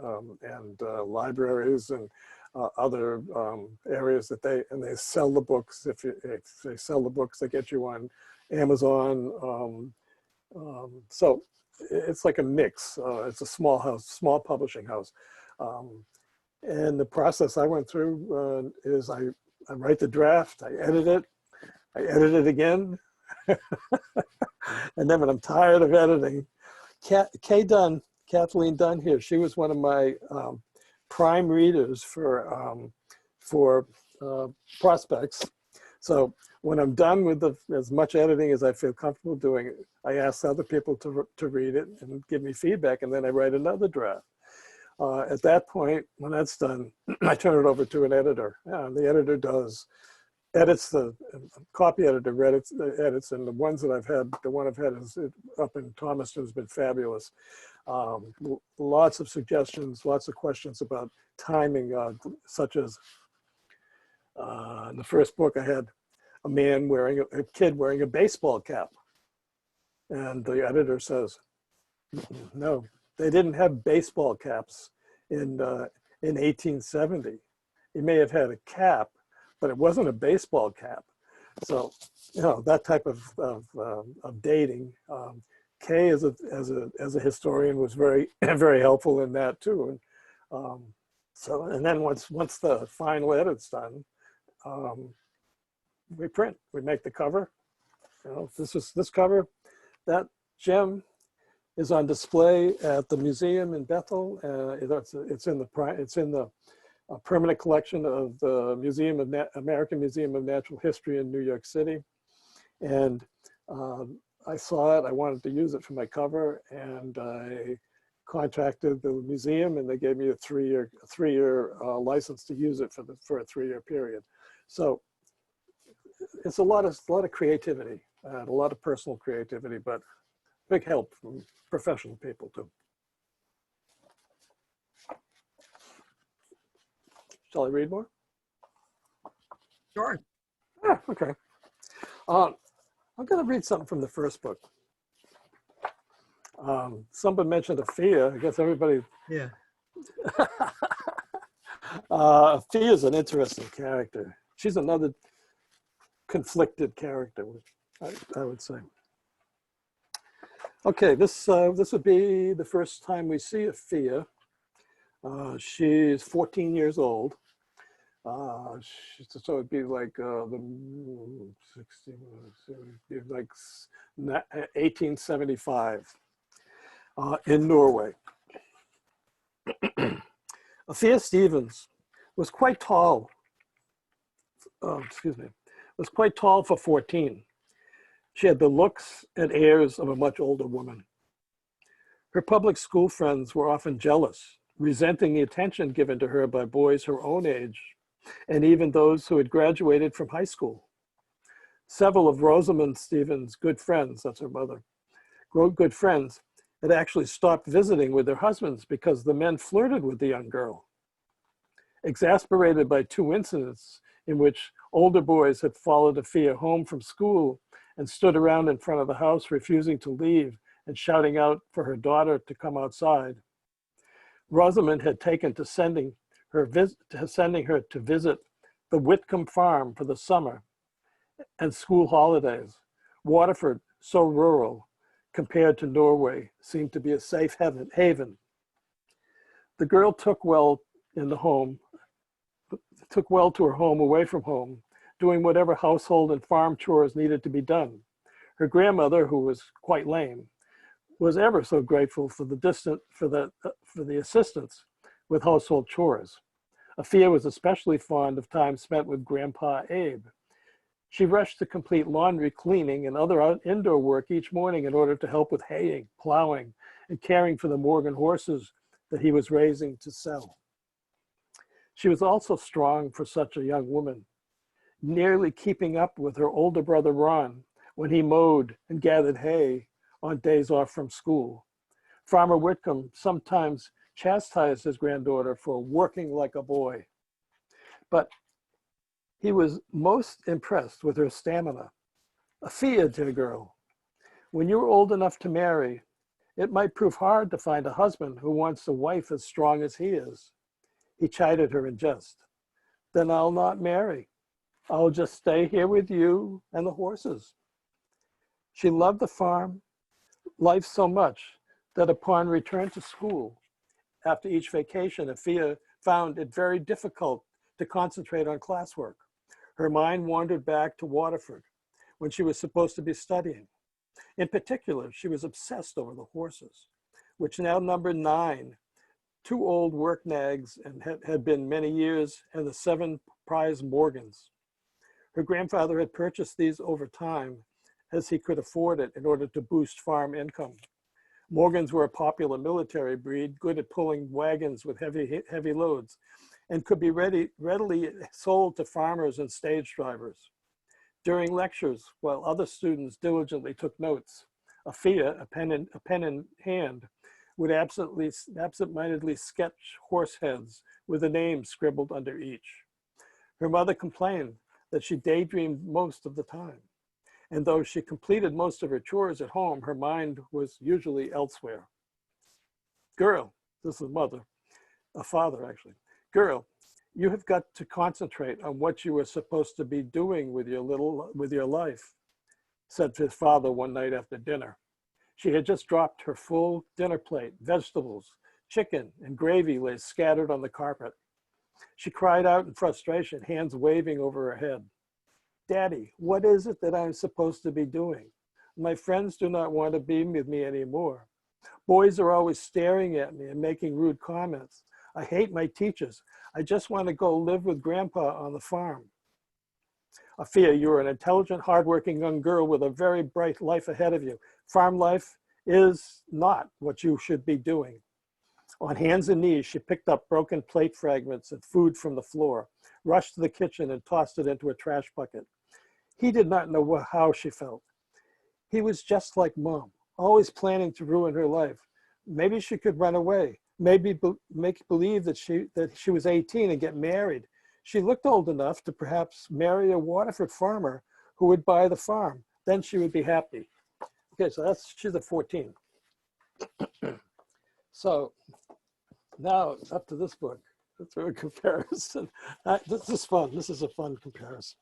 libraries and other areas that they sell the books. If they sell the books, they get you on Amazon. So it's like a mix. It's a small publishing house. And the process I went through is I write the draft, I edit it again. And then when I'm tired of editing, Kathleen Dunn here, she was one of my prime readers for prospects. So when I'm done with as much editing as I feel comfortable doing, I ask other people to read it and give me feedback, and then I write another draft. At that point, when that's done, I turn it over to an editor. The editor edits the copy editor edits, and the ones that I've had, the one I've had is up in Thomaston has been fabulous. Lots of suggestions, lots of questions about timing, such as in the first book I had a kid wearing a baseball cap, and the editor says, no, they didn't have baseball caps in 1870. He may have had a cap, but it wasn't a baseball cap. So, that type of dating. Kay, as a historian, was very very helpful in that too. And and then once the final edit's done, we make the cover. This cover, that gem is on display at the museum in Bethel. It's in the permanent collection of the American Museum of Natural History in New York City. And I saw it, I wanted to use it for my cover, and I contacted the museum, and they gave me a three-year license to use it for a 3-year period. So it's a lot of creativity, a lot of personal creativity, but big help from professional people too. Shall I read more? Sure. Okay. I'm going to read something from the first book. Someone mentioned Afia. I guess everybody. Yeah. Afia is an interesting character. She's another conflicted character, I would say. Okay, this would be the first time we see Afia. She's 14 years old. So it'd be like the 16, it'd be like 1875 in Norway. Afia Stevens was quite tall. Was quite tall for 14. She had the looks and airs of a much older woman. Her public school friends were often jealous, resenting the attention given to her by boys her own age, and even those who had graduated from high school. Several of Rosamond Stevens' good friends, that's her mother, good friends, had actually stopped visiting with their husbands because the men flirted with the young girl. Exasperated by 2 incidents in which older boys had followed Afia home from school and stood around in front of the house refusing to leave and shouting out for her daughter to come outside, Rosamond had taken to sending her to visit the Whitcomb farm for the summer and school holidays. Waterford, so rural, compared to Norway, seemed to be a safe haven. The girl took well to her home away from home, doing whatever household and farm chores needed to be done. Her grandmother, who was quite lame, was ever so grateful for the assistance with household chores. Afia was especially fond of time spent with Grandpa Abe. She rushed to complete laundry, cleaning, and other indoor work each morning in order to help with haying, plowing, and caring for the Morgan horses that he was raising to sell. She was also strong for such a young woman, nearly keeping up with her older brother Ron when he mowed and gathered hay on days off from school. Farmer Whitcomb sometimes chastised his granddaughter for working like a boy, but he was most impressed with her stamina. Afia, dear girl, when you're old enough to marry, it might prove hard to find a husband who wants a wife as strong as he is. He chided her in jest. Then I'll not marry. I'll just stay here with you and the horses. She loved the farm life so much that upon return to school, after each vacation, Afia found it very difficult to concentrate on classwork. Her mind wandered back to Waterford when she was supposed to be studying. In particular, she was obsessed over the horses, which now numbered 9, 2 old work nags and had been many years, and the 7 prize Morgans. Her grandfather had purchased these over time as he could afford it in order to boost farm income. Morgans were a popular military breed, good at pulling wagons with heavy loads, and could be readily sold to farmers and stage drivers. During lectures, while other students diligently took notes, Afia, a pen in hand, would absentmindedly sketch horse heads with a name scribbled under each. Her mother complained that she daydreamed most of the time, and though she completed most of her chores at home, her mind was usually elsewhere. Girl, this is a father actually. Girl, you have got to concentrate on what you are supposed to be doing with your life, said his father one night after dinner. She had just dropped her full dinner plate. Vegetables, chicken, and gravy lay scattered on the carpet. She cried out in frustration, hands waving over her head. Daddy, what is it that I'm supposed to be doing? My friends do not want to be with me anymore. Boys are always staring at me and making rude comments. I hate my teachers. I just want to go live with Grandpa on the farm. Afia, you're an intelligent, hardworking young girl with a very bright life ahead of you. Farm life is not what you should be doing. On hands and knees, she picked up broken plate fragments and food from the floor, rushed to the kitchen and tossed it into a trash bucket. He did not know how she felt. He was just like Mom, always planning to ruin her life. Maybe she could run away. Maybe make believe that she was 18 and get married. She looked old enough to perhaps marry a Waterford farmer who would buy the farm. Then she would be happy. Okay, so she's at 14. So now up to this book. Let's do a comparison. This is fun. This is a fun comparison.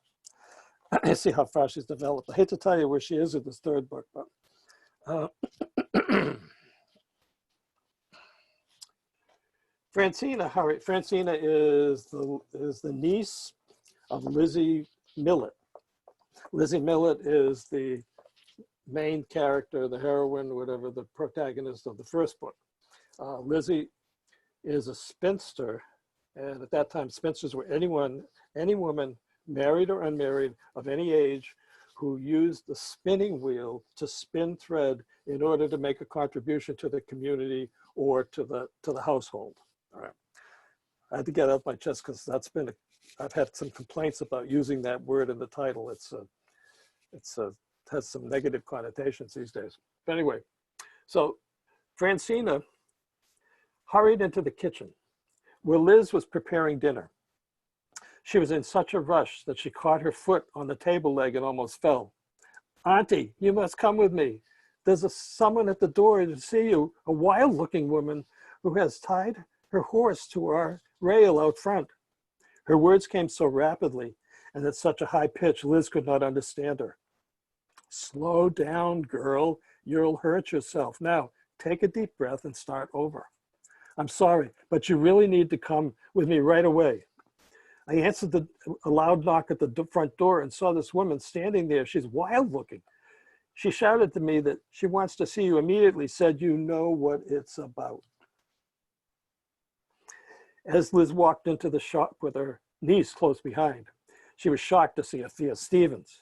I see how far she's developed. I hate to tell you where she is with this 3rd book, but Francina is the niece of Lizzie Millett. Lizzie Millett is the main character, the heroine, whatever, the protagonist of the 1st book. Lizzie is a spinster, and at that time, spinsters were any woman, married or unmarried, of any age, who used the spinning wheel to spin thread in order to make a contribution to the community or to the household. All right. I had to get out my chest because I've had some complaints about using that word in the title. It has some negative connotations these days. But anyway, so Francina hurried into the kitchen where Liz was preparing dinner. She was in such a rush that she caught her foot on the table leg and almost fell. Auntie, you must come with me. There's someone at the door to see you, a wild-looking woman who has tied her horse to our rail out front. Her words came so rapidly and at such a high pitch, Liz could not understand her. Slow down, girl. You'll hurt yourself. Now, take a deep breath and start over. I'm sorry, but you really need to come with me right away. I answered a loud knock at the front door and saw this woman standing there. She's wild looking. She shouted to me that she wants to see you immediately, said you know what it's about. As Liz walked into the shop with her niece close behind, She was shocked to see Thea Stevens,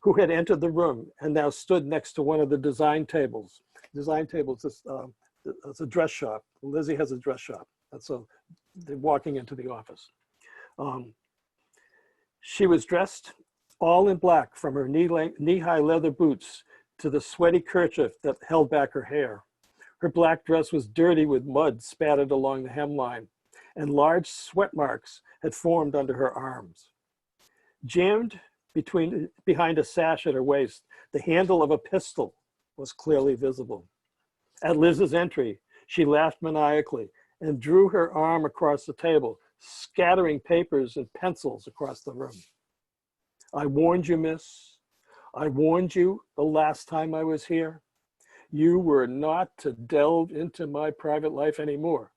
who had entered the room and now stood next to one of the design tables. Design tables is it's a dress shop. Lizzie has a dress shop. And so they're walking into the office. She was dressed all in black, from her knee-high leather boots to the sweaty kerchief that held back her hair. Her black dress was dirty with mud spattered along the hemline, and large sweat marks had formed under her arms. Jammed behind a sash at her waist, the handle of a pistol was clearly visible. At Liz's entry, she laughed maniacally and drew her arm across the table, scattering papers and pencils across the room. I warned you, miss. I warned you the last time I was here. You were not to delve into my private life anymore.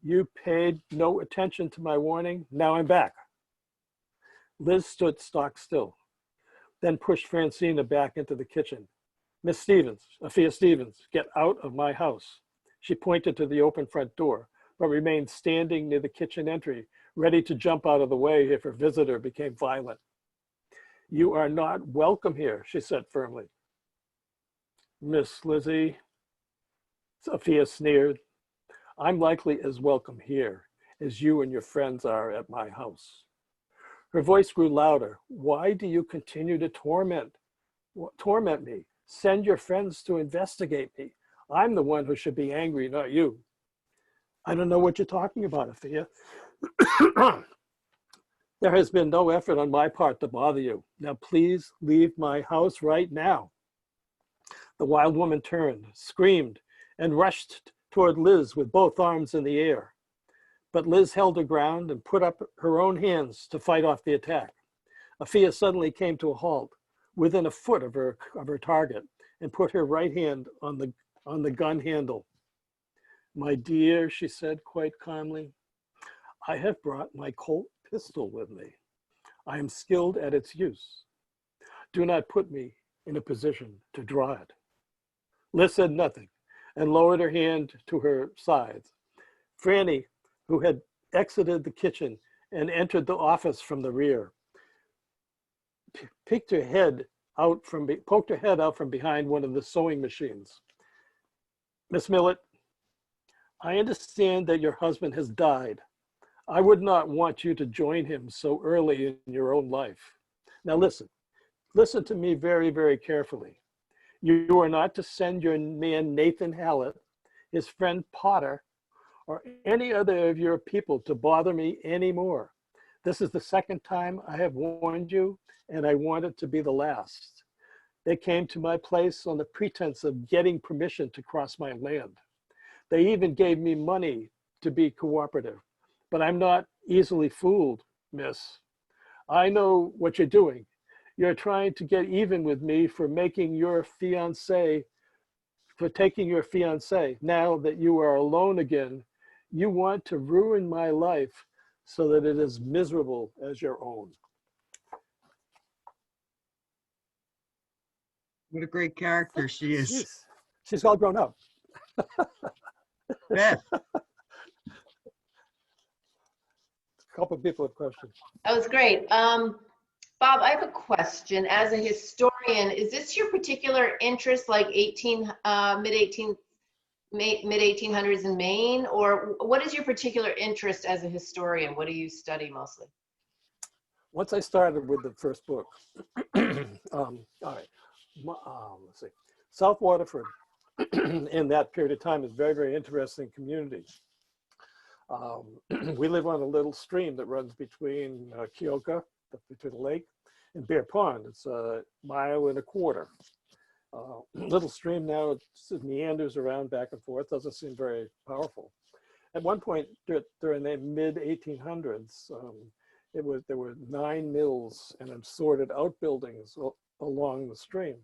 You paid no attention to my warning. Now I'm back. Liz stood stock still, then pushed Francina back into the kitchen. Miss Stevens, Thea Stevens, get out of my house. She pointed to the open front door, but remained standing near the kitchen entry, ready to jump out of the way if her visitor became violent. You are not welcome here, she said firmly. Miss Lizzie, Sophia sneered, I'm likely as welcome here as you and your friends are at my house. Her voice grew louder. Why do you continue to torment me? Send your friends to investigate me. I'm the one who should be angry, not you. I don't know what you're talking about, Thea. There has been no effort on my part to bother you. Now please leave my house right now. The wild woman turned, screamed, and rushed toward Liz with both arms in the air. But Liz held her ground and put up her own hands to fight off the attack. Afia suddenly came to a halt within a foot of her target and put her right hand on the gun handle. My dear, she said quite calmly, I have brought my Colt pistol with me. I am skilled at its use. Do not put me in a position to draw it. Liz said nothing and lowered her hand to her sides. Franny, who had exited the kitchen and entered the office from the rear, poked her head out from behind one of the sewing machines. Miss Millett, I understand that your husband has died. I would not want you to join him so early in your own life. Now listen to me very, very carefully. You are not to send your man Nathan Hallett, his friend Potter, or any other of your people to bother me anymore. This is the second time I have warned you, and I want it to be the last. They came to my place on the pretense of getting permission to cross my land. They even gave me money to be cooperative, but I'm not easily fooled, miss. I know what you're doing. You're trying to get even with me for taking your fiancé. Now that you are alone again, you want to ruin my life so that it is miserable as your own. What a great character she is. She's all grown up. Beth. A couple of people have questions. That was great. Bob, I have a question. As a historian, is this your particular interest, like mid-1800s in Maine, or what is your particular interest as a historian? What do you study mostly? Once I started with the first book, all right, let's see, South Waterford in that period of time is very, very interesting community. We live on a little stream that runs between Keokuk, between the lake, and Bear Pond. It's 1.25 miles. Little stream now, it meanders around back and forth, doesn't seem very powerful. At one point during the mid-1800s, there were 9 mills and assorted outbuildings along the stream.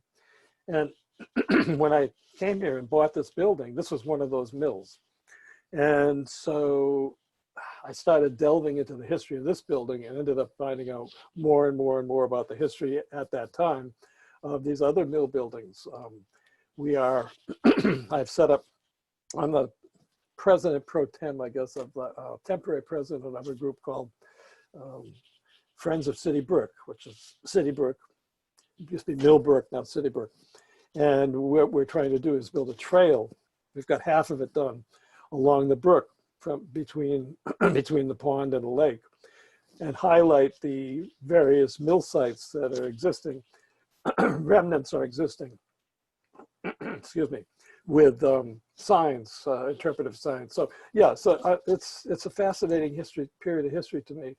And when I came here and bought this building, this was one of those mills. And so I started delving into the history of this building and ended up finding out more and more and more about the history at that time of these other mill buildings. I've set up, I'm the president pro tem, I guess, of temporary president of a group called Friends of City Brook, which is City Brook. It used to be Millbrook, now City Brook. And what we're trying to do is build a trail. We've got half of it done along the brook from between the pond and the lake, and highlight the various mill sites that are existing, remnants are existing, excuse me, with signs, interpretive signs. So yeah, so it's a fascinating period of history to me.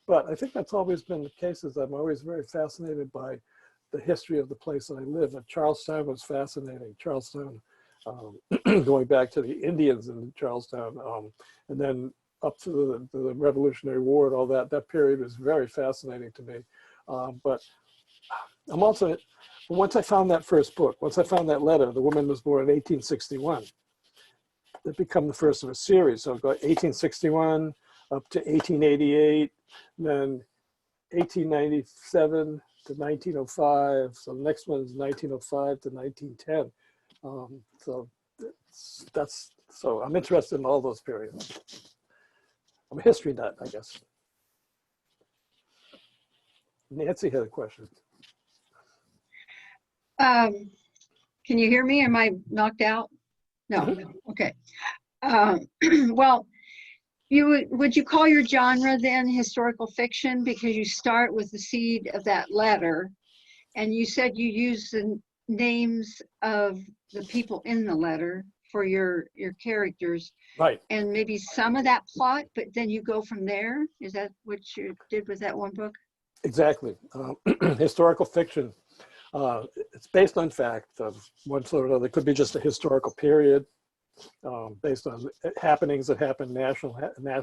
But I think that's always been the case, is I'm always very fascinated by the history of the place that I live. And Charlestown was fascinating. Charlestown, going back to the Indians in Charlestown, and then up to the Revolutionary War and all that, that period was very fascinating to me. But I'm also, once I found that first book, once I found that letter, the woman was born in 1861, it became the first of a series. So I've got 1861 up to 1888, then 1897 to 1905. So the next one is 1905 to 1910. So I'm interested in all those periods. I'm a history nut, I guess. Nancy had a question. Can you hear me? Am I knocked out? No. Okay. Well, would you call your genre then historical fiction, because you start with the seed of that letter, and you said you use the names of the people in the letter for your characters, Right? and maybe some of that plot, but then you go from there? Is that what you did with that one book? Exactly. Historical fiction. It's based on fact of one sort or another. It could be just a historical period based on happenings that happen, national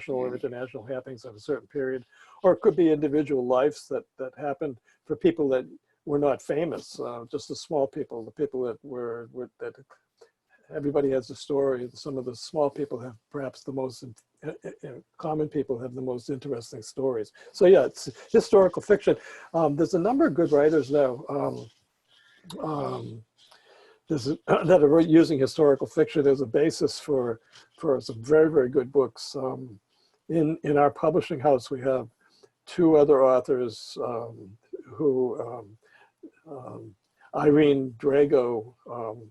or international happenings of a certain period, or it could be individual lives that happened for people that were not famous, just the small people, the people that that everybody has a story, and some of the small people have perhaps the most common people have the most interesting stories. So yeah, it's historical fiction. There's a number of good writers now that are using historical fiction as a basis for some very, very good books. In our publishing house, we have two other authors who Irene Drago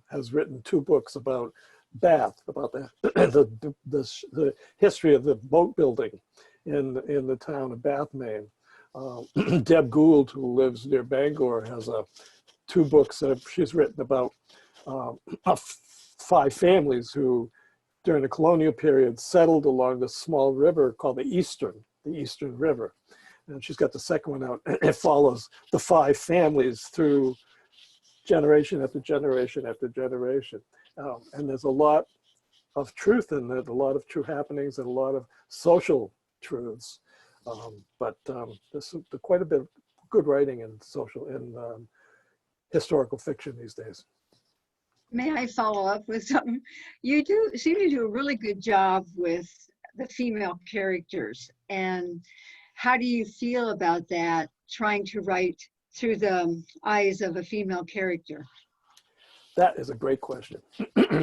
has written two books about Bath, about the history of the boat building in the town of Bath, Maine. Deb Gould, who lives near Bangor, has two books that she's written about 5 families who, during the colonial period, settled along this small river called the Eastern River. And she's got the second one out. It follows the 5 families through generation after generation after generation. And there's a lot of truth in it, a lot of true happenings, and a lot of social truths. But there's quite a bit of good writing in historical fiction these days. May I follow up with something? You seem to do a really good job with the female characters. And how do you feel about that, trying to write through the eyes of a female character? That is a great question.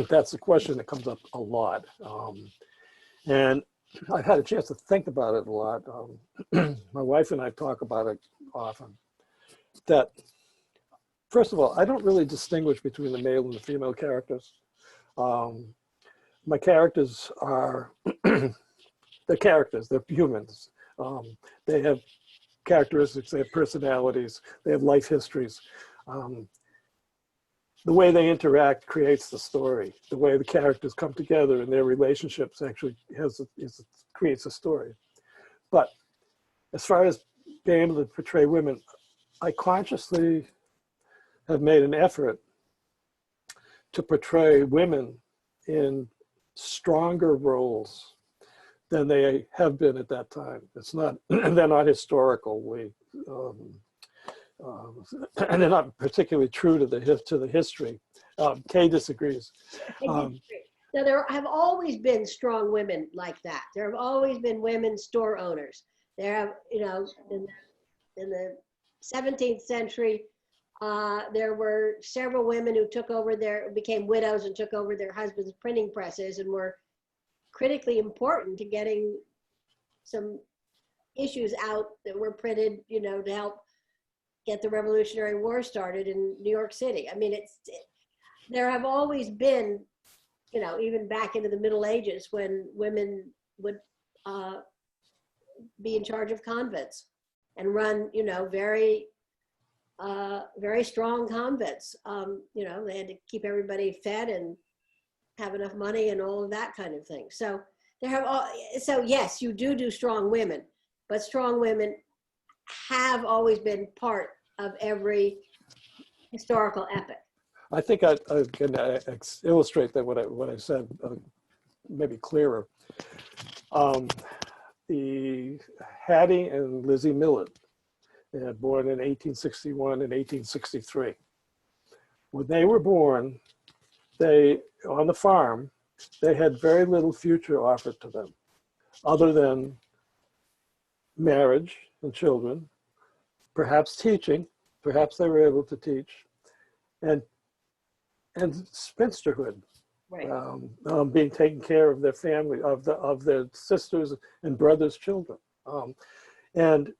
That's a question that comes up a lot. And I've had a chance to think about it a lot. My wife and I talk about it often. That, first of all, I don't really distinguish between the male and the female characters. My characters are, they're characters, they're humans. They have characteristics, they have personalities, they have life histories. The way they interact creates the story. The way the characters come together and their relationships actually creates a story. But as far as being able to portray women, I consciously have made an effort to portray women in stronger roles than they have been at that time. It's not, they're not historical. And they're not particularly true to the history. Kay disagrees. Now, there have always been strong women like that. There have always been women store owners. There have, in the 17th century, there were several women who became widows and took over their husbands' printing presses and were critically important to getting some issues out that were printed, you know, to help get the Revolutionary War started in New York City. I mean, there have always been, you know, even back into the Middle Ages when women would be in charge of convents and run, you know, very strong convents. You know, they had to keep everybody fed and have enough money and all of that kind of thing. So so yes, you do strong women, but strong women have always been part of every historical epic. I think I can illustrate that what I said maybe clearer. The Hattie and Lizzie Millett, they were born in 1861 and 1863. When they were born, on the farm, they had very little future offered to them, other than marriage and children, perhaps teaching, perhaps they were able to teach, and spinsterhood, Right. being taken care of their family, of their sisters and brothers' children, and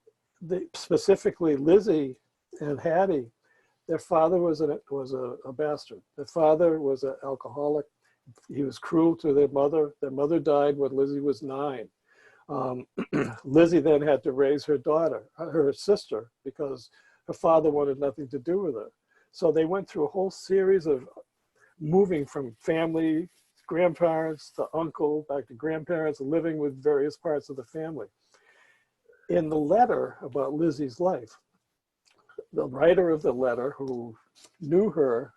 specifically Lizzie and Hattie, their father was a bastard. Their father was an alcoholic. He was cruel to their mother. Their mother died when Lizzie was 9. Lizzie then had to raise her sister, because her father wanted nothing to do with her. So they went through a whole series of moving from family, grandparents to uncle, back to grandparents, living with various parts of the family. In the letter about Lizzie's life, the writer of the letter, who knew her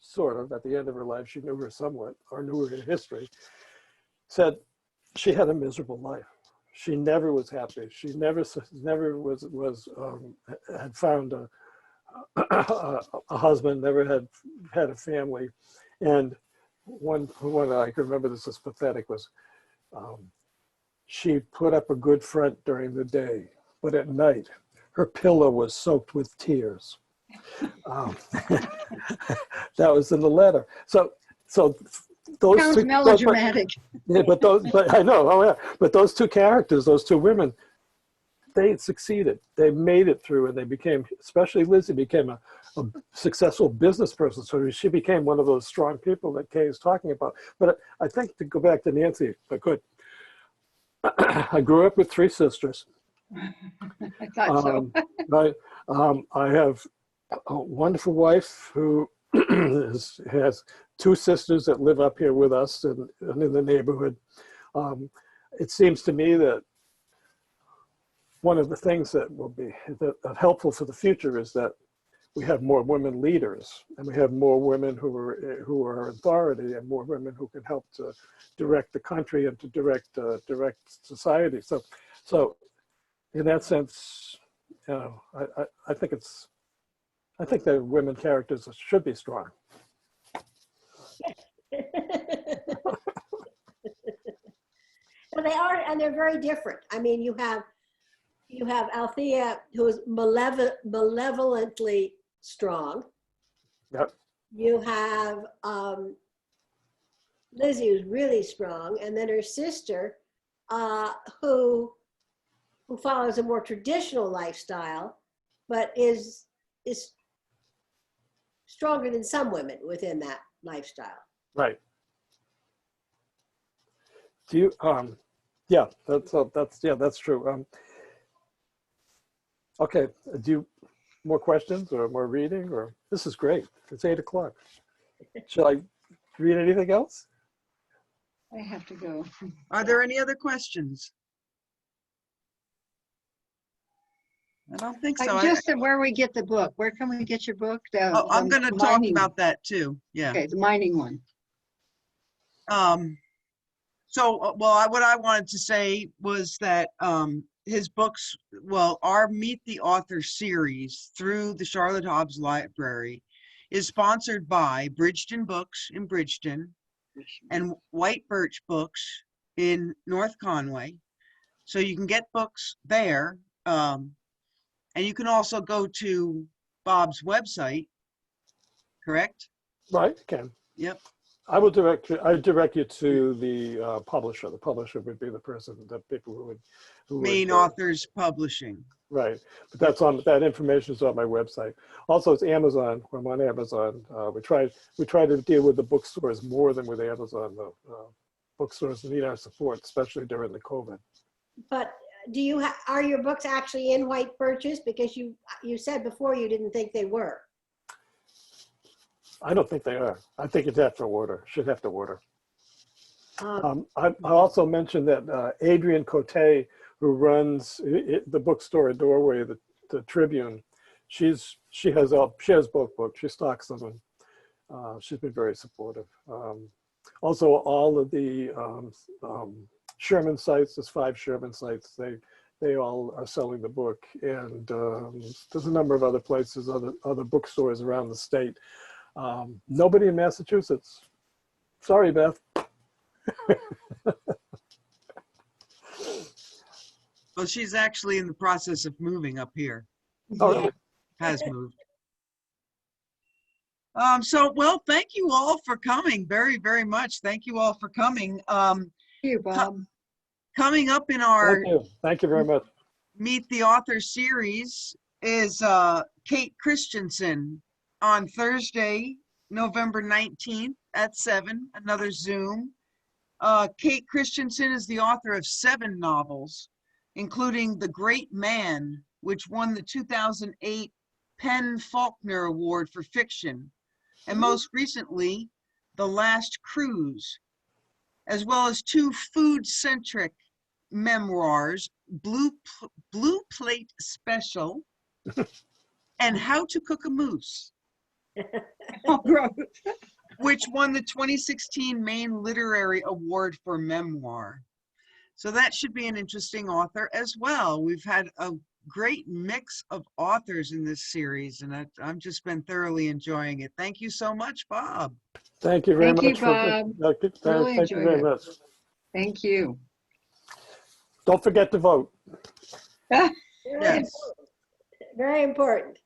sort of at the end of her life, she knew her somewhat, or knew her history, said she had a miserable life. She never was happy. She never had found a husband, never had a family. And one I can remember, this is pathetic, was she put up a good front during the day, but at night her pillow was soaked with tears. That was in the letter. So those Sounds two, melodramatic. but I know, oh yeah, but those two characters, those two women, they succeeded. They made it through, and they became, especially Lizzie, became a successful business person. So she became one of those strong people that Kay is talking about. But I think, to go back to Nancy, if I could, I grew up with 3 sisters. I thought so. I have a wonderful wife who has 2 sisters that live up here with us and in the neighborhood. It seems to me that one of the things that will be helpful for the future is that we have more women leaders, and we have more women who are authority, and more women who can help to direct the country and to direct society. So in that sense, you know, I think that women characters should be strong. Well, they are, and they're very different. I mean, you have Althea, who is malevolently strong. Yep. You have Lizzie, who's really strong, and then her sister, who follows a more traditional lifestyle, but is stronger than some women within that lifestyle. Right. Do you? Yeah, that's true. Okay. Do you more questions or more reading? Or this is great. It's 8 o'clock. Should I read anything else? I have to go. Are there any other questions? I don't think so. Just where we get the book. Where can we get your book? I'm going to talk about that too. Yeah. Okay, the mining one. What I wanted to say was that his books, our Meet the Author series through the Charlotte Hobbs Library is sponsored by Bridgeton Books in Bridgeton and White Birch Books in North Conway. So you can get books there. And you can also go to Bob's website, correct? Right, can. Yep. I will direct you. I direct you to the publisher. The publisher would be the person, the people who would, Maine Authors Publishing. right. But that's on, that information is on my website. Also, it's Amazon. I'm on Amazon. We try to deal with the bookstores more than with Amazon. The bookstores need our support, especially during the COVID. But do you, are your books actually in white birches? Because you said before you didn't think they were. I don't think they are. I think you'd have to order. Should have to order. I also mentioned that Adrienne Cote, who runs the bookstore at Doorway, the Tribune, she has both books. She stocks them, and she's been very supportive. Also, all of the Sherman sites, there's 5 Sherman sites. They all are selling the book, and there's a number of other places, other bookstores around the state. Nobody in Massachusetts. Sorry, Beth. Well, she's actually in the process of moving up here. Oh, Yeah. really? Has moved. Well, thank you all for coming. Very, very much. Thank you all for coming. Thank you, Bob. Coming up in our Thank you. Thank you very much. Meet the Author series is Kate Christensen on Thursday, November 19th at 7, another Zoom. Kate Christensen is the author of 7 novels, including The Great Man, which won the 2008 Penn Faulkner Award for Fiction, and most recently, The Last Cruise, as well as 2 food-centric memoirs, Blue Plate Special and How to Cook a Moose, Oh, gross. which won the 2016 Maine Literary Award for Memoir. So that should be an interesting author as well. We've had a great mix of authors in this series, and I've just been thoroughly enjoying it. Thank you so much, Bob. Thank you very Thank you, much. Bob. Really Thank you enjoyed very it. much. Thank you. Don't forget to vote. Very Yes. important. Very important.